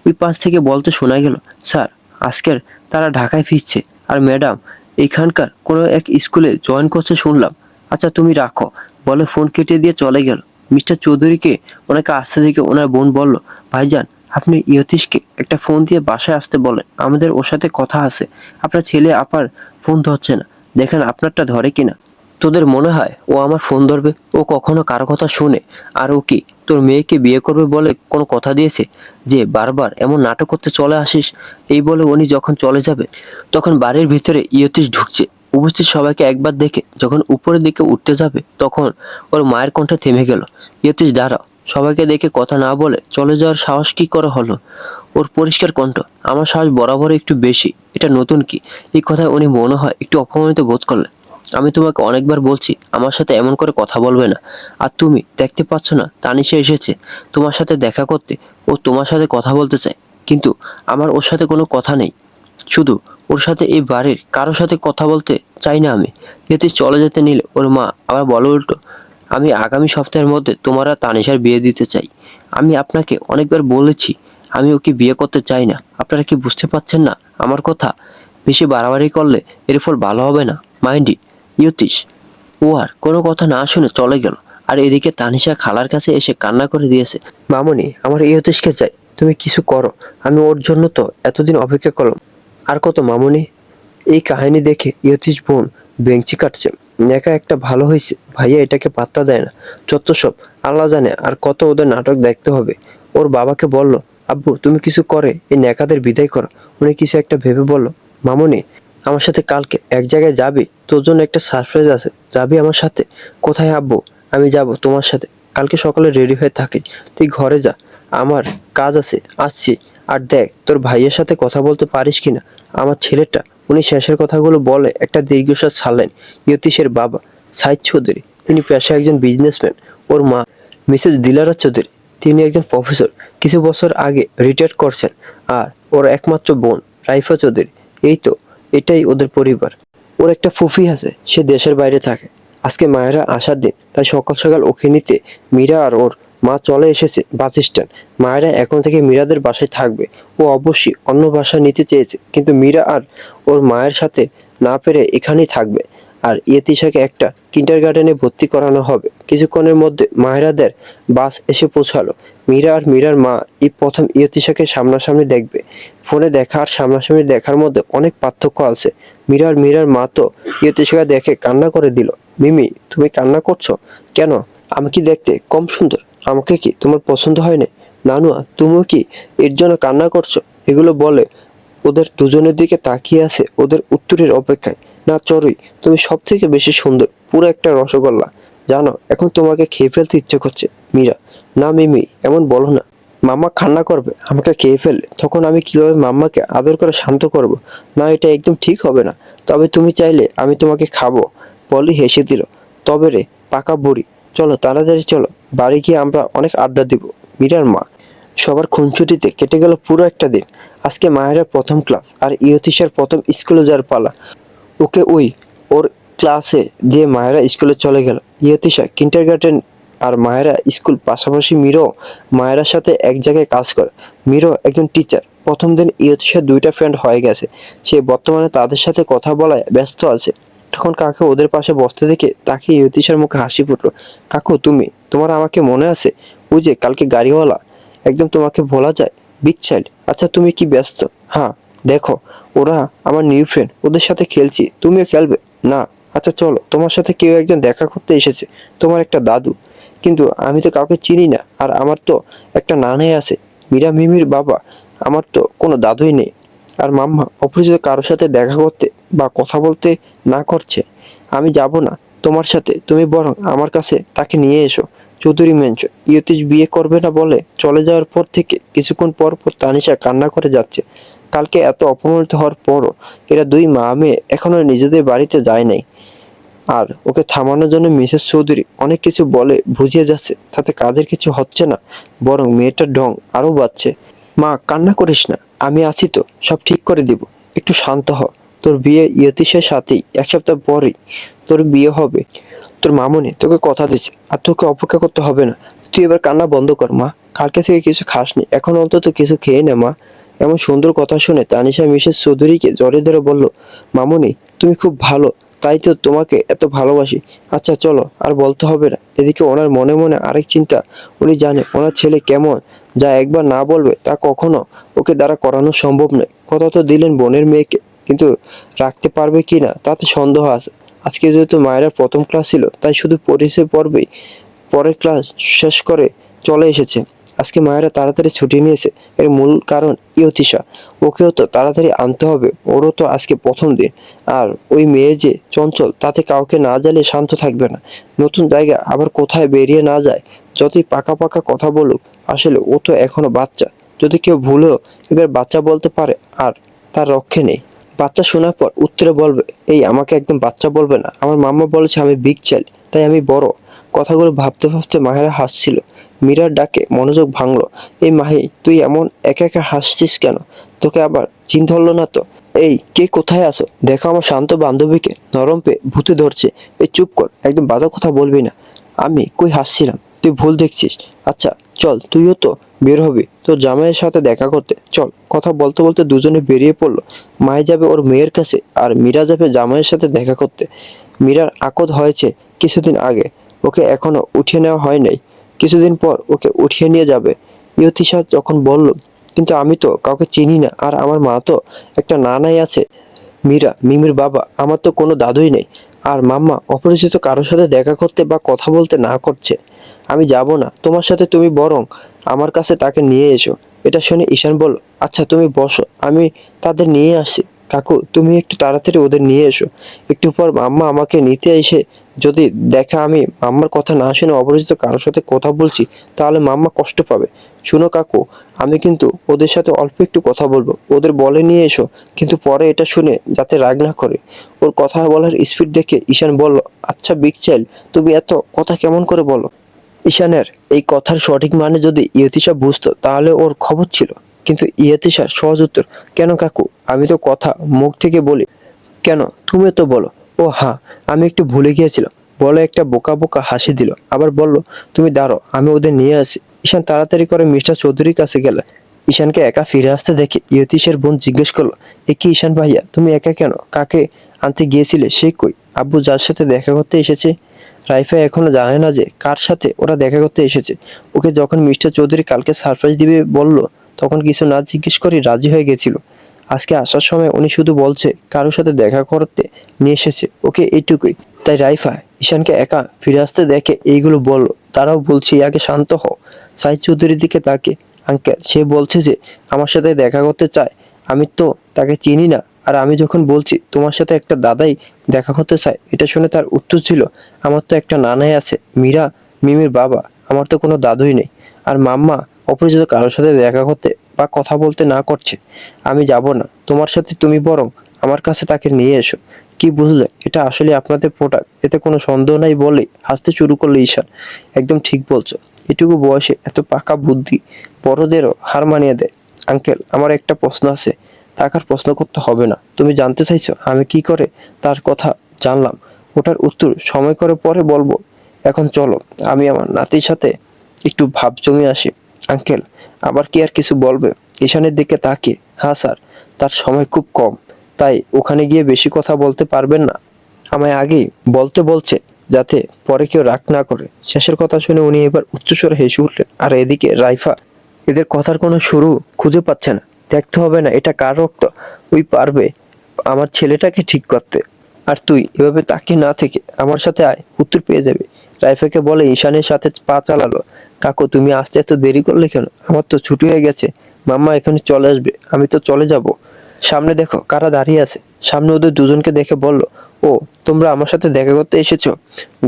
ওই পাশ থেকে বলতে শোনা গেল, স্যার, আজকের তারা ঢাকায় ফিরছে, আর ম্যাডাম এইখানকার কোনো এক স্কুলে জয়েন করছে শুনলাম। আচ্ছা তুমি রাখো, বলে ফোন কেটে দিয়ে চলে গেল। মিস্টার চৌধুরীকে ওনাকে আসতে দেখে ওনার বোন বলল, ভাইজান, আপনি ইয়তীশকে একটা ফোন দিয়ে বাসায় আসতে বলেন, আমাদের ওর সাথে কথা আছে। আপনার ছেলে আপার ফোন ধরছে না, দেখেন আপনারটা ধরে কিনা। তোদের মনে হয় ও আমার ফোন ধরবে? ও কখনো কারো কথা শুনে? আর ও কি তোর মেয়েকে বিয়ে করবে বলে কোনো কথা দিয়েছে যে বারবার এমন নাটক করতে চলে আসিস? এই বলে উনি যখন চলে যাবে, তখন বাড়ির ভিতরে ইয়তীশ ঢুকছে। উপস্থিত সবাইকে একবার দেখে যখন উপরের দিকে উঠতে যাবে, তখন ওর মায়ের কণ্ঠে থেমে গেল, ইয়তীশ দাঁড়াও। সবাইকে দেখে কথা না বলে চলে যাওয়ার সাহস কি করে হলো ওর? পরিষ্কার কণ্ঠ, আমার সাহস বরাবর একটু বেশি, এটা নতুন কি? এই কথায় উনি মনে হয় একটু অপমানিত বোধ করলেন। আমি তোমাকে অনেকবার বলছি আমার সাথে এমন করে কথা বলবে না। আর তুমি দেখতে পাচ্ছ না তানিশা এসেছে তোমার সাথে দেখা করতে, ও তোমার সাথে কথা বলতে চায়, কিন্তু আমার ওর সাথে কোনো কথা নেই। শুধু ওর সাথে এই বাড়ির কারোর সাথে কথা বলতে চাই না আমি। যেতে চলে যেতে নিলে ওর মা আবার বলে উল্টো, আমি আগামী সপ্তাহের মধ্যে তোমার আর তানিশার বিয়ে দিতে চাই। আমি আপনাকে অনেকবার বলেছি আমি ওকে বিয়ে করতে চাই না। আপনারা কি বুঝতে পারছেন না আমার কথা? বেশি বাড়াবাড়ি করলে এর ফল ভালো হবে না, মাইন্ড ইট। ইয়তীশ ও আর কোনো কথা না শুনে চলে গেল। আর এদিকে তানিশা খালার কাছে এসে কান্না করে দিয়েছে, মামনি, আমার ইয়তীশকে চাই, তুমি কিছু করো, আমি ওর জন্য তো এতদিন অপেক্ষা করলাম। আর কত মামনি? এই কাহিনী দেখে ইয়তীশ বোন বেঞ্চি কাটছে। একা একটা ভালো হয়েছে, ভাইয়া এটাকে পাত্তা দেয় না, যত সব আল্লাহ জানে আর কত ওদের নাটক দেখতে হবে। ওর বাবাকে বলল, আব্বু তুমি কিছু করে এই নেকাদের বিদায় করো। উনি কিছু একটা ভেবে বলল, মামনি, আমার সাথে কালকে এক জায়গায় যাবি, তোর জন্য একটা সারপ্রাইজ আছে, যাবি আমার সাথে? কোথায় আব্বু? আমি যাব তোমার সাথে, কালকে সকালে রেডি হয়ে থাকি, তুই ঘরে যা, আমার কাজ আছে, আসছি। আর দেখ তোর ভাইয়ের সাথে কথা বলতে পারিস কিনা আমার ছেলেটা। উনি শেষের কথাগুলো বলে একটা দীর্ঘশ্বাস ছাড়লেন। ইয়তীশের বাবা সাইদ চৌধুরী, তিনি পেশায় একজন বিজনেসম্যান। ওর মা মিসেস দিলারা চৌধুরী, তিনি একজন প্রফেসর, কিছু বছর আগে রিটায়ার করছেন। আর ওর একমাত্র বোন রাইফা চৌধুরী। এই তো, এটাই ওদের পরিবার। ওর একটা ফুফি আছে, সে দেশের বাইরে থাকে। আজকে মায়েরা আসার দিন, তাই সকাল সকাল ওকে নিতে মীরা আর ওর মা চলে এসেছে বাস স্ট্যান্ড। মায়েরা এখন থেকে মীরাদের বাসায় থাকবে। ও অবশ্যই অন্য বাসা নিতে চেয়েছে, কিন্তু মীরা আর ওর মায়ের সাথে না পেরে এখানেই থাকবে। আর ইয়তীশাকে একটা কিন্ডারগার্টেনে ভর্তি করানো হবে। কিছুক্ষণের মধ্যে মায়েরাদের বাস এসে পৌঁছালো। মীরা আর মীরার মা এই প্রথম ইয়তীশাকে সামনাসামনি দেখবে। ফোনে দেখা আর সামনাসামনি দেখার মধ্যে অনেক পার্থক্য আছে। মীরা আর মীরার মা তো ইয়তীশাকে দেখে কান্না করে দিল। মিমি, তুমি কান্না করছো কেন? আমি কি দেখতে কম সুন্দর? আমাকে কি তোমার পছন্দ হয় না? নানুয়া, তুমিও কি এর জন্য কান্না করছো? এগুলো বলে ওদের দুজনের দিকে তাকিয়ে আছে ওদের উত্তরের অপেক্ষায়। না চড়ুই, তুমি সব থেকে বেশি সুন্দর, পুরো একটা রসগোল্লা। জানো, এখন তোমাকে খেয়ে ফেলতে ইচ্ছে করছে। মীরা, না মিমি, এমন বলো না। মাম্মা কান্না করবে আমাকে খেয়ে ফেললে, তখন আমি কিভাবে মাম্মাকে আদর করে শান্ত করব? না, এটা একদম ঠিক হবে না। তবে তুমি চাইলে আমি তোমাকে খাবো। পলি হেসে দিল। তবে রে পাকা বুড়ি, চলো তাড়াতাড়ি চলো, বাড়ি গিয়ে আমরা অনেক আড্ডা দিব। মীরার মা, সবার খুনছুটিতে কেটে গেল পুরো একটা দিন। আজকে মায়েরা প্রথম ক্লাস, আর ইয়তীশের প্রথম স্কুলে যাওয়ার পালা। ওকে ওর ক্লাসে দিয়ে মায়েরা স্কুলে চলে গেল। ইয়তীশা কিন্ডারগার্টেন আর মায়েরা স্কুল পাশাপাশি। মিরো মায়েরার সাথে এক জায়গায় কাজ করে। মিরো একজন টিচার। প্রথম দিন ইয়তীশার 2টা ফ্রেন্ড হয়ে গেছে। সে বর্তমানে তাদের সাথে কথা বলায় ব্যস্ত আছে। তখন কাকু ওদের পাশে বসতে দেখে তাকে ইয়তীশার মুখে হাসি ফুটলো। কাকু, তোমার আমাকে মনে আছে? ওই যে কালকে গাড়িওয়ালা, একদম তোমাকে ভোলা যায়? Big child. আচ্ছা তুমি কি ব্যস্ত? হ্যাঁ, দেখো ওরা আমার নিউ ফ্রেন্ড, ওদের সাথে খেলছি, তুমিও খেলবে? না। আচ্ছা চলো, তোমার সাথে কেউ একজন দেখা করতে এসেছে, তোমার একটা দাদু। কিন্তু আমি তো কাউকে চিনি না, আর আমার তো একটা নানাই আছে। মীরা মিমির বাবা, আমার তো কোনো দাদুই নেই। আর মাম্মা অপরিচিত কারোর সাথে দেখা করতে বা কথা বলতে না করছে। আমি যাব না তোমার সাথে, তুমি বরং আমার কাছে তাকে নিয়ে এসো। চৌধুরী মেনশ ইয়তীশ বিয়ে করবে না বলে চলে যাওয়ার পর থেকে কিছুক্ষণ পর পর তানিশা কান্না করে যাচ্ছে। কালকে এত অপমানিত হওয়ার পরও এরা দুই মা মেয়ে এখনো নিজেদের বাড়িতে যায় নাই। আর ওকে থামানোর জন্য মিসেস চৌধুরী অনেক কিছু বলে বুঝিয়ে যাচ্ছে, তাতে কাজের কিছু হচ্ছে না, বরং মেয়েটার ঢং আরো বাড়ছে। মা কান্না করিস না, আমি আছি তো, সব ঠিক করে দিব, একটু শান্ত হ। তোর বিয়ে ইয়তীশের সাথেই, এক সপ্তাহ পরেই তোর বিয়ে হবে। তোর মামুনি তোকে কথা দিচ্ছে, আর তোকে অপেক্ষা করতে হবে না। তুই এবার কান্না বন্ধ কর মা, কালকে থেকে কিছু খাসনি, এখন অন্তত কিছু খেয়ে নে মা। এমন সুন্দর কথা শুনে তানিশা মিসেস চৌধুরীকে জড়িয়ে ধরে বলল, মামুনি তুমি খুব ভালো, তাই তো তোমাকে এত ভালোবাসি। আচ্ছা চলো, আর বলতে হবে না। এদিকে ওনার মনে মনে আরেক চিন্তা, উনি জানে ওনার ছেলে কেমন, যা একবার না বলবে তা কখনো ওকে দ্বারা করানো সম্ভব নয়। কথা তো দিলেন বোনের মেয়েকে, কিন্তু রাখতে পারবে কি না তাতে সন্দেহ আছে। আজকে যেহেতু মায়েরা প্রথম ক্লাস ছিল, তাই শুধু পরিচয় পর্বেই পরের ক্লাস শেষ করে চলে এসেছে। আজকে মায়েরা তাড়াতাড়ি ছুটি নিয়েছে, এর মূল কারণ ইয়তীশা। ওকেও তো তাড়াতাড়ি আনতে হবে, ওরও তো আজকে প্রথম দিন। আর ওই মেয়ে যে চঞ্চল, তাতে কাউকে না জ্বালিয়ে শান্ত থাকবে না। নতুন জায়গা আবার কোথায় বেরিয়ে না যায়, যতই পাকা পাকা কথা বলুক, আসলে ও তো এখনো বাচ্চা। যদি কেউ ভুলেও এবার বাচ্চা বলতে পারে, আর তার রক্ষে নেই। বাচ্চা শোনার পর উত্তরে বলবে, এই আমাকে একদম বাচ্চা বলবে না, আমার মাম্মা বলেছে আমি বিগ চাইল্ড, তাই আমি বড়। কথাগুলো ভাবতে ভাবতে মাহেরা হাসছিল। মীরার ডাকে মনোযোগ ভাঙলো। এই মাহি, তুই এমন একা একা হাসছিস কেন? তোকে আবার চিন ধরলো না তো? এই কে, কোথায় আছো? দেখো আমার শান্ত বান্ধবীকে নরম পেয়ে ভূতে ধরছে। এই চুপ কর, একদম বাজে কথা বলবি না। আমি কই হাসছিলাম, তুই ভুল দেখছিস। আচ্ছা চল, তুইও তো বের হবি তোর জামাইয়ের সাথে দেখা করতে, চল। কথা বলতে বলতে দুজনে বেরিয়ে পড়লো। মায়ে যাবে ওর মেয়ের কাছে, আর মীরা যাবে জামাইয়ের সাথে দেখা করতে। মীরার আকদ হয়েছে কিছুদিন আগে, ওকে এখনো উঠিয়ে নেওয়া হয় নাই। কিছুদিন পর ওকে উঠিয়ে নিয়ে যাবে। ইয়তীশা যখন বলল, কিন্তু আমি তো কাউকে চিনি না, আর আমার মা তো একটা নানাই আছে। মীরা, মিমির বাবা, আমার তো কোনো দাদুই নেই। আর মাম্মা অপরিচিত কারোর সাথে দেখা করতে বা কথা বলতে না করছে। আমি যাব না তোমার সাথে, তুমি বরং আমার কাছে তাকে নিয়ে এসো। এটা শুনে ঈশান বলল, আচ্ছা তুমি বসো, আমি তাদের নিয়ে আসছি। কাকু তুমি একটু তাড়াতাড়ি ওদের নিয়ে এসো। একটু পর মাম্মা আমাকে নিতে এসে যদি দেখে আমি মাম্মার কথা না শুনে অপরিচিত কারোর সাথে কথা বলছি, তাহলে মাম্মা কষ্ট পাবে। শুনো কাকু, আমি কিন্তু ওদের সাথে অল্প একটু কথা বলবো, ওদের বলে নিয়ে এসো, কিন্তু পরে এটা শুনে যাতে রাগ না করে। ওর কথা বলার স্পিড দেখে ঈশান বলল, আচ্ছা বিগ চাইল্ড, তুমি এত কথা কেমন করে বলো? ঈশানের এই কথার সঠিক মানে যদি ইয়তীশা বুঝতো তাহলে ওর খবর ছিল, কিন্তু ইয়তীশার সহজ উত্তর, কেন কাকু, আমি তো কথা মুখ থেকে বলি। কেন, তুমিও তো বলো। ও হ্যাঁ, আমি একটু ভুলে গিয়েছিলাম, বলে একটা বোকা বোকা হাসি দিল, আবার বলল, তুমি দাঁড়ো, আমি ওদের নিয়ে আসি। ঈশান তাড়াতাড়ি করে মিস্টার চৌধুরীর কাছে গেল। ঈশানকে একা ফিরে আসতে দেখে ইয়তীশের বোন জিজ্ঞেস করলো, এ কি ঈশান ভাইয়া, তুমি একা কেন? কাকে আনতে গিয়েছিলে? সে কই? আব্বু যার সাথে দেখা করতে এসেছে। রাইফা এখনো জানে না যে কার সাথে ওরা দেখা করতে এসেছে। ওকে যখন মিস্টার চৌধুরী কালকে সারপ্রাইজ দিবে বলল, তখন কিছু না জিজ্ঞেস করে রাজি হয়ে গেছিল। আজকে আসার সময় উনি শুধু বলছে কারোর সাথে দেখা করতে নিয়ে এসেছে, ওকে এইটুকুই। তাই রাইফা ঈশানকে একা ফিরে আসতে দেখে এইগুলো বলল। তারাও বলছে, আগে শান্ত হও। সাইদ চৌধুরীর দিকে তাকে, আঙ্কেল সে বলছে যে আমার সাথে দেখা করতে চায়, আমি তো তাকে চিনি না। আর আমি যখন বলছি তোমার সাথে একটা দাদাই দেখা করতে চায়, এটা শুনে তার উত্তর ছিল, আমার তো একটা নানাই আছে, মীরা মিমির বাবা, আমার তো কোনো দাদুই নেই। আর মাম্মা অপরিচিত কারোর সাথে দেখা করতে বা কথা বলতে না করছে। আমি যাব না তোমার সাথে, তুমি বরং আমার কাছে তাকে নিয়ে এসো। কি বুঝলে, এটা আসলে আপনাদের প্রোডাক্ট, এতে কোনো সন্দেহ নাই বলে হাসতে শুরু করলো ঈশান। একদম ঠিক বলছো, এটুকু বয়সে এত পাকা বুদ্ধি বড়দেরও হার মানিয়ে দেয়। আঙ্কেল আমার একটা প্রশ্ন আছে। তাকার প্রশ্ন করতে হবে না, তুমি জানতে চাইছো আমি কি করে তার কথা জানলাম, ওটার উত্তর সময় করে পরে বলবো। এখন চলো, আমি আমার নাতির সাথে একটু ভাব জমি আসি। আঙ্কেল আবার কি আর কিছু বলবে? ঈশানের দিকে তাকে, হ্যাঁ স্যার, তার সময় খুব কম, তাই ওখানে গিয়ে বেশি কথা বলতে পারবেন না। আমায় আগেই বলতে বলছে, যাতে পরে কেউ রাগ না করে। শেষের কথা শুনে উনি এবার উচ্চস্বরে হেসে উঠলেন। আর এদিকে রাইফা এদের কথার কোনো শুরু খুঁজে পাচ্ছে না। দেখতে হবে না এটা কার রক্ত, ওই পারবে আমার ছেলেটাকে ঠিক করতে। আর তুই এভাবে তাকিয়ে না থেকে আমার সাথে আয়, উত্তর পেয়ে যাবে। রাইফাকে বলে ঈশানের সাথে পা চালালো। কাকু তুমি আসতে এত দেরি করলে কেন? আমার তো ছুটি হয়ে গেছে, মাম্মা এখানে চলে আসবে, আমি তো চলে যাব। সামনে দেখো কারা দাঁড়িয়ে আছে। সামনে ওদের দুজনকে দেখে বলল, ও তোমরা আমার সাথে দেখা করতে এসেছো।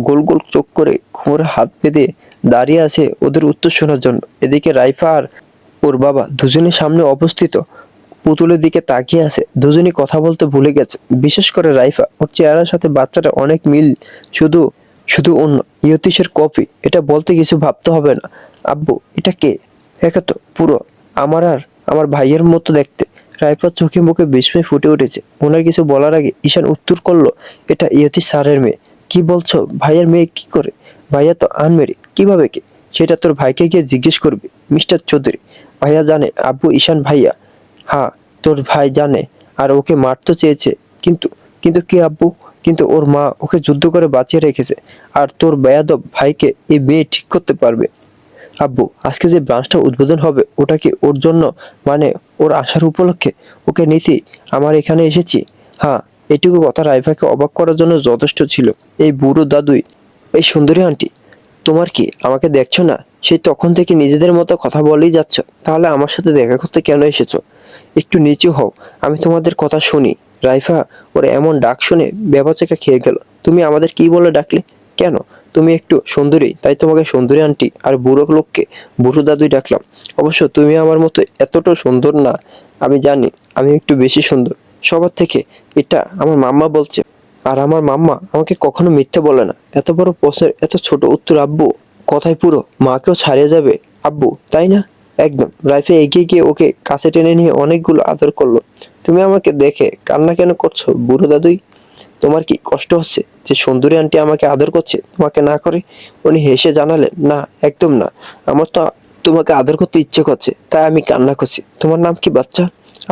গোল গোল চোখ করে কোমরে হাত বেঁধে দাঁড়িয়ে আছে ওদের উত্তর শোনার জন্য। এদিকে রাইফা আর ওর বাবা দুজনের সামনে অবস্থিত পুতুলের দিকে তাকিয়ে আছে। দুজনই কথা বলতে ভুলে গেছে। বিশেষ করে রাইফা, ওর চেহারার সাথে বাচ্চাটা অনেক মিল। শুধু শুধু অন্য ইয়তিশের কপি, এটা বলতে কিছু ভাবতে হবে না। আব্বু এটা কে? একে তো পুরো আমার আর আমার ভাইয়ের মতো দেখতে। রাইফার চোখে মুখে বিস্ময় ফুটে উঠেছে। ওনার কিছু বলার আগে ঈশান উত্তর করলো, এটা ইয়তি স্যারের মেয়ে। কি বলছো? ভাইয়ের মেয়ে কি করে? ভাইয়া তো আনমেরি, কিভাবে কে? সেটা তোর ভাইকে গিয়ে জিজ্ঞেস করবি মিস্টার চৌধুরী। ভাইয়া জানে আব্বু ঈশান ভাইয়া। হ্যাঁ, তোর ভাই জানে, আর ওকে মারতে চেয়েছে। কিন্তু কিন্তু কি আব্বু? কিন্তু ওর মা ওকে যুদ্ধ করে বাঁচিয়ে রেখেছে। আর তোর বেয়াদব ভাইকে এই মেয়ে ঠিক করতে পারবে? আব্বু আজকে যে ব্রাঞ্চটা উদ্বোধন হবে ওটা কি ওর জন্য, মানে ওর আসার উপলক্ষে ওকে নিতে আমার এখানে এসেছি? হ্যাঁ, এটুকু কথা রাইফাকে অবাক করার জন্য যথেষ্ট ছিল। এই বুড়ো দাদুই, এই সুন্দরী আন্টি, তোমার কি আমাকে দেখছো না? সেই তখন থেকে নিজেদের মতো কথা বলেই যাচ্ছ। তাহলে আমার সাথে দেখা করতে কেন এসেছো? একটু নিচু হও, আমি তোমাদের কথা শুনি। রাইফা ওর এমন ডাক শুনে বেবাচেকা খেয়ে গেল। তুমি আমাদের কি বলে ডাকলে? কেন? তুমি একটু সুন্দরী, তাই তোমাকে সুন্দরী আন্টি, আর বুড়ো লোককে বুড়ো দাদুই ডাকলাম। অবশ্য তুমি আমার মতো এতটাও সুন্দর না। আমি জানি আমি একটু বেশি সুন্দর সবার থেকে, এটা আমার মাম্মা বলছে। আর আমার মাম্মা আমাকে কখনো মিথ্যে বলে না। এত বড় প্রশ্নের এত ছোট উত্তর আব্বু, কথায় পুরো মাকেও ছাড়িয়ে যাবে আব্বু, তাই না? একদম। রাইফে এগিয়ে গিয়ে ওকে কাছে টেনে নিয়ে অনেকগুলো আদর করলো। তুমি আমাকে দেখে কান্না কেন করছো বুড়ো দাদুই? তোমার কি কষ্ট হচ্ছে যে সুন্দরী আন্টি আমাকে আদর করছে, তোমাকে না করে? উনি হেসে জানালেন, না একদম না, আমার তো তোমাকে আদর করতে ইচ্ছে করছে, তাই আমি কান্না করছি। তোমার নাম কি বাচ্চা?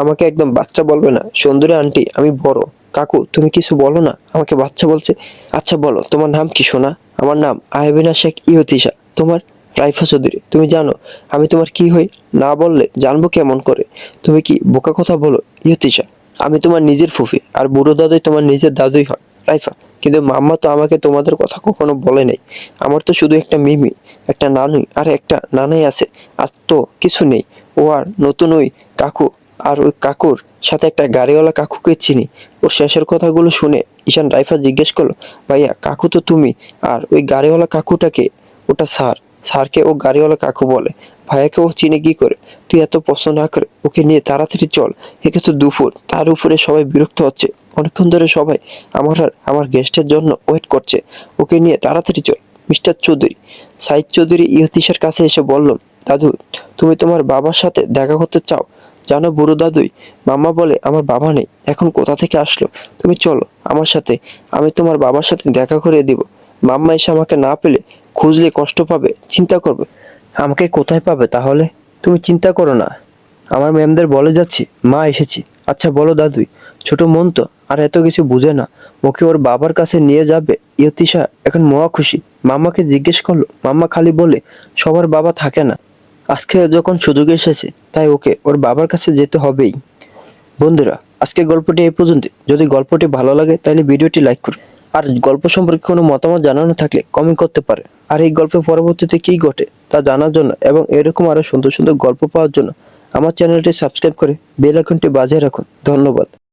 আমাকে একদম বাচ্চা বলবে না সুন্দরী আন্টি, আমি বড়। কাকু তুমি কিছু বলো না, আমাকে বাচ্চা বলছে। আচ্ছা বলো তোমার নাম কি সোনা? আমার নাম আহবিনা শেখ ইহতিশা। তোমার? রাইফা চৌধুরী। তুমি জানো আমি তোমার কি হই? না বললে জানবো কেমন করে? তুমি কি বোকা কথা বলো ইহতিশা? আমি তোমার নিজের ফুফি, আর বুড়ো দাদুই তোমার নিজের দাদুই হয় রাইফা। কিন্তু মাম্মা তো আমাকে তোমাদের কথা কখনো বলে নাই। আমার তো শুধু একটা মিমি, একটা নানুই আর একটা নানাই আছে, আর তো কিছু নেই। ও আর নতুন ওই কাকু, আর ওই কাকুর সাথে একটা গাড়িওয়ালা কাকুকে চিনি। ওর শেষের কথাগুলো শুনে ঈশান রাইফা জিজ্ঞেস করলো, ভাইয়া কাকু তো তুমি, আর ওই গাড়িওয়ালা কাকুটাকে? ওটা স্যার। স্যারকে ও গাড়িওয়ালা কাকু বলে। ভাইয়াকে ও চিনে কি করে? তুই এত প্রশ্ন না করে ওকে নিয়ে তাড়াতাড়ি চল। একে তো দুপুর, তার উপরে সবাই বিরক্ত হচ্ছে। অনেকক্ষণ ধরে সবাই আমার আর আমার গেস্টের জন্য ওয়েট করছে। ওকে নিয়ে তাড়াতাড়ি চল। মিস্টার চৌধুরী, সাইদ চৌধুরী ইহতিশের কাছে এসে বলল, দাদু তুমি তোমার বাবার সাথে দেখা করতে চাও? জানো বুড়ো দাদুই, মাম্মা বলে আমার বাবা নেই, এখন কোথা থেকে আসলো? তুমি চলো আমার সাথে, আমি তোমার বাবার সাথে দেখা করিয়ে দিব। মাম্মা এসে আমাকে না পেলে খুঁজলে কষ্ট পাবে, চিন্তা করবে। আমাকে কোথায় পাবে তাহলে? তুমি চিন্তা করো না, আমার ম্যামদের বলে যাচ্ছি মা এসেছি। আচ্ছা বলো দাদুই, ছোট মন তো আর এত কিছু বুঝে না। ওকে ওর বাবার কাছে নিয়ে যাবে। ইয়তিশা এখন মহা খুশি। মাম্মাকে জিজ্ঞেস করলো, মাম্মা খালি বলে সবার বাবা থাকে না। আজকে যখন সুযোগ এসেছে তাই ওকে ওর বাবার কাছে যেতে হবেই। বন্ধুরা আজকের গল্পটি এই পর্যন্ত। যদি গল্পটি ভালো লাগে তাহলে ভিডিওটি লাইক করুন। আর গল্প সম্পর্কে কোনো মতামত জানানো থাকলে কমেন্ট করতে পারে। আর এই গল্পের পরবর্তীতে কি ঘটে তা জানার জন্য এবং এরকম আরো সুন্দর সুন্দর গল্প পাওয়ার জন্য আমার চ্যানেলটি সাবস্ক্রাইব করে বেল আইকনটি বাজিয়ে রাখুন। ধন্যবাদ।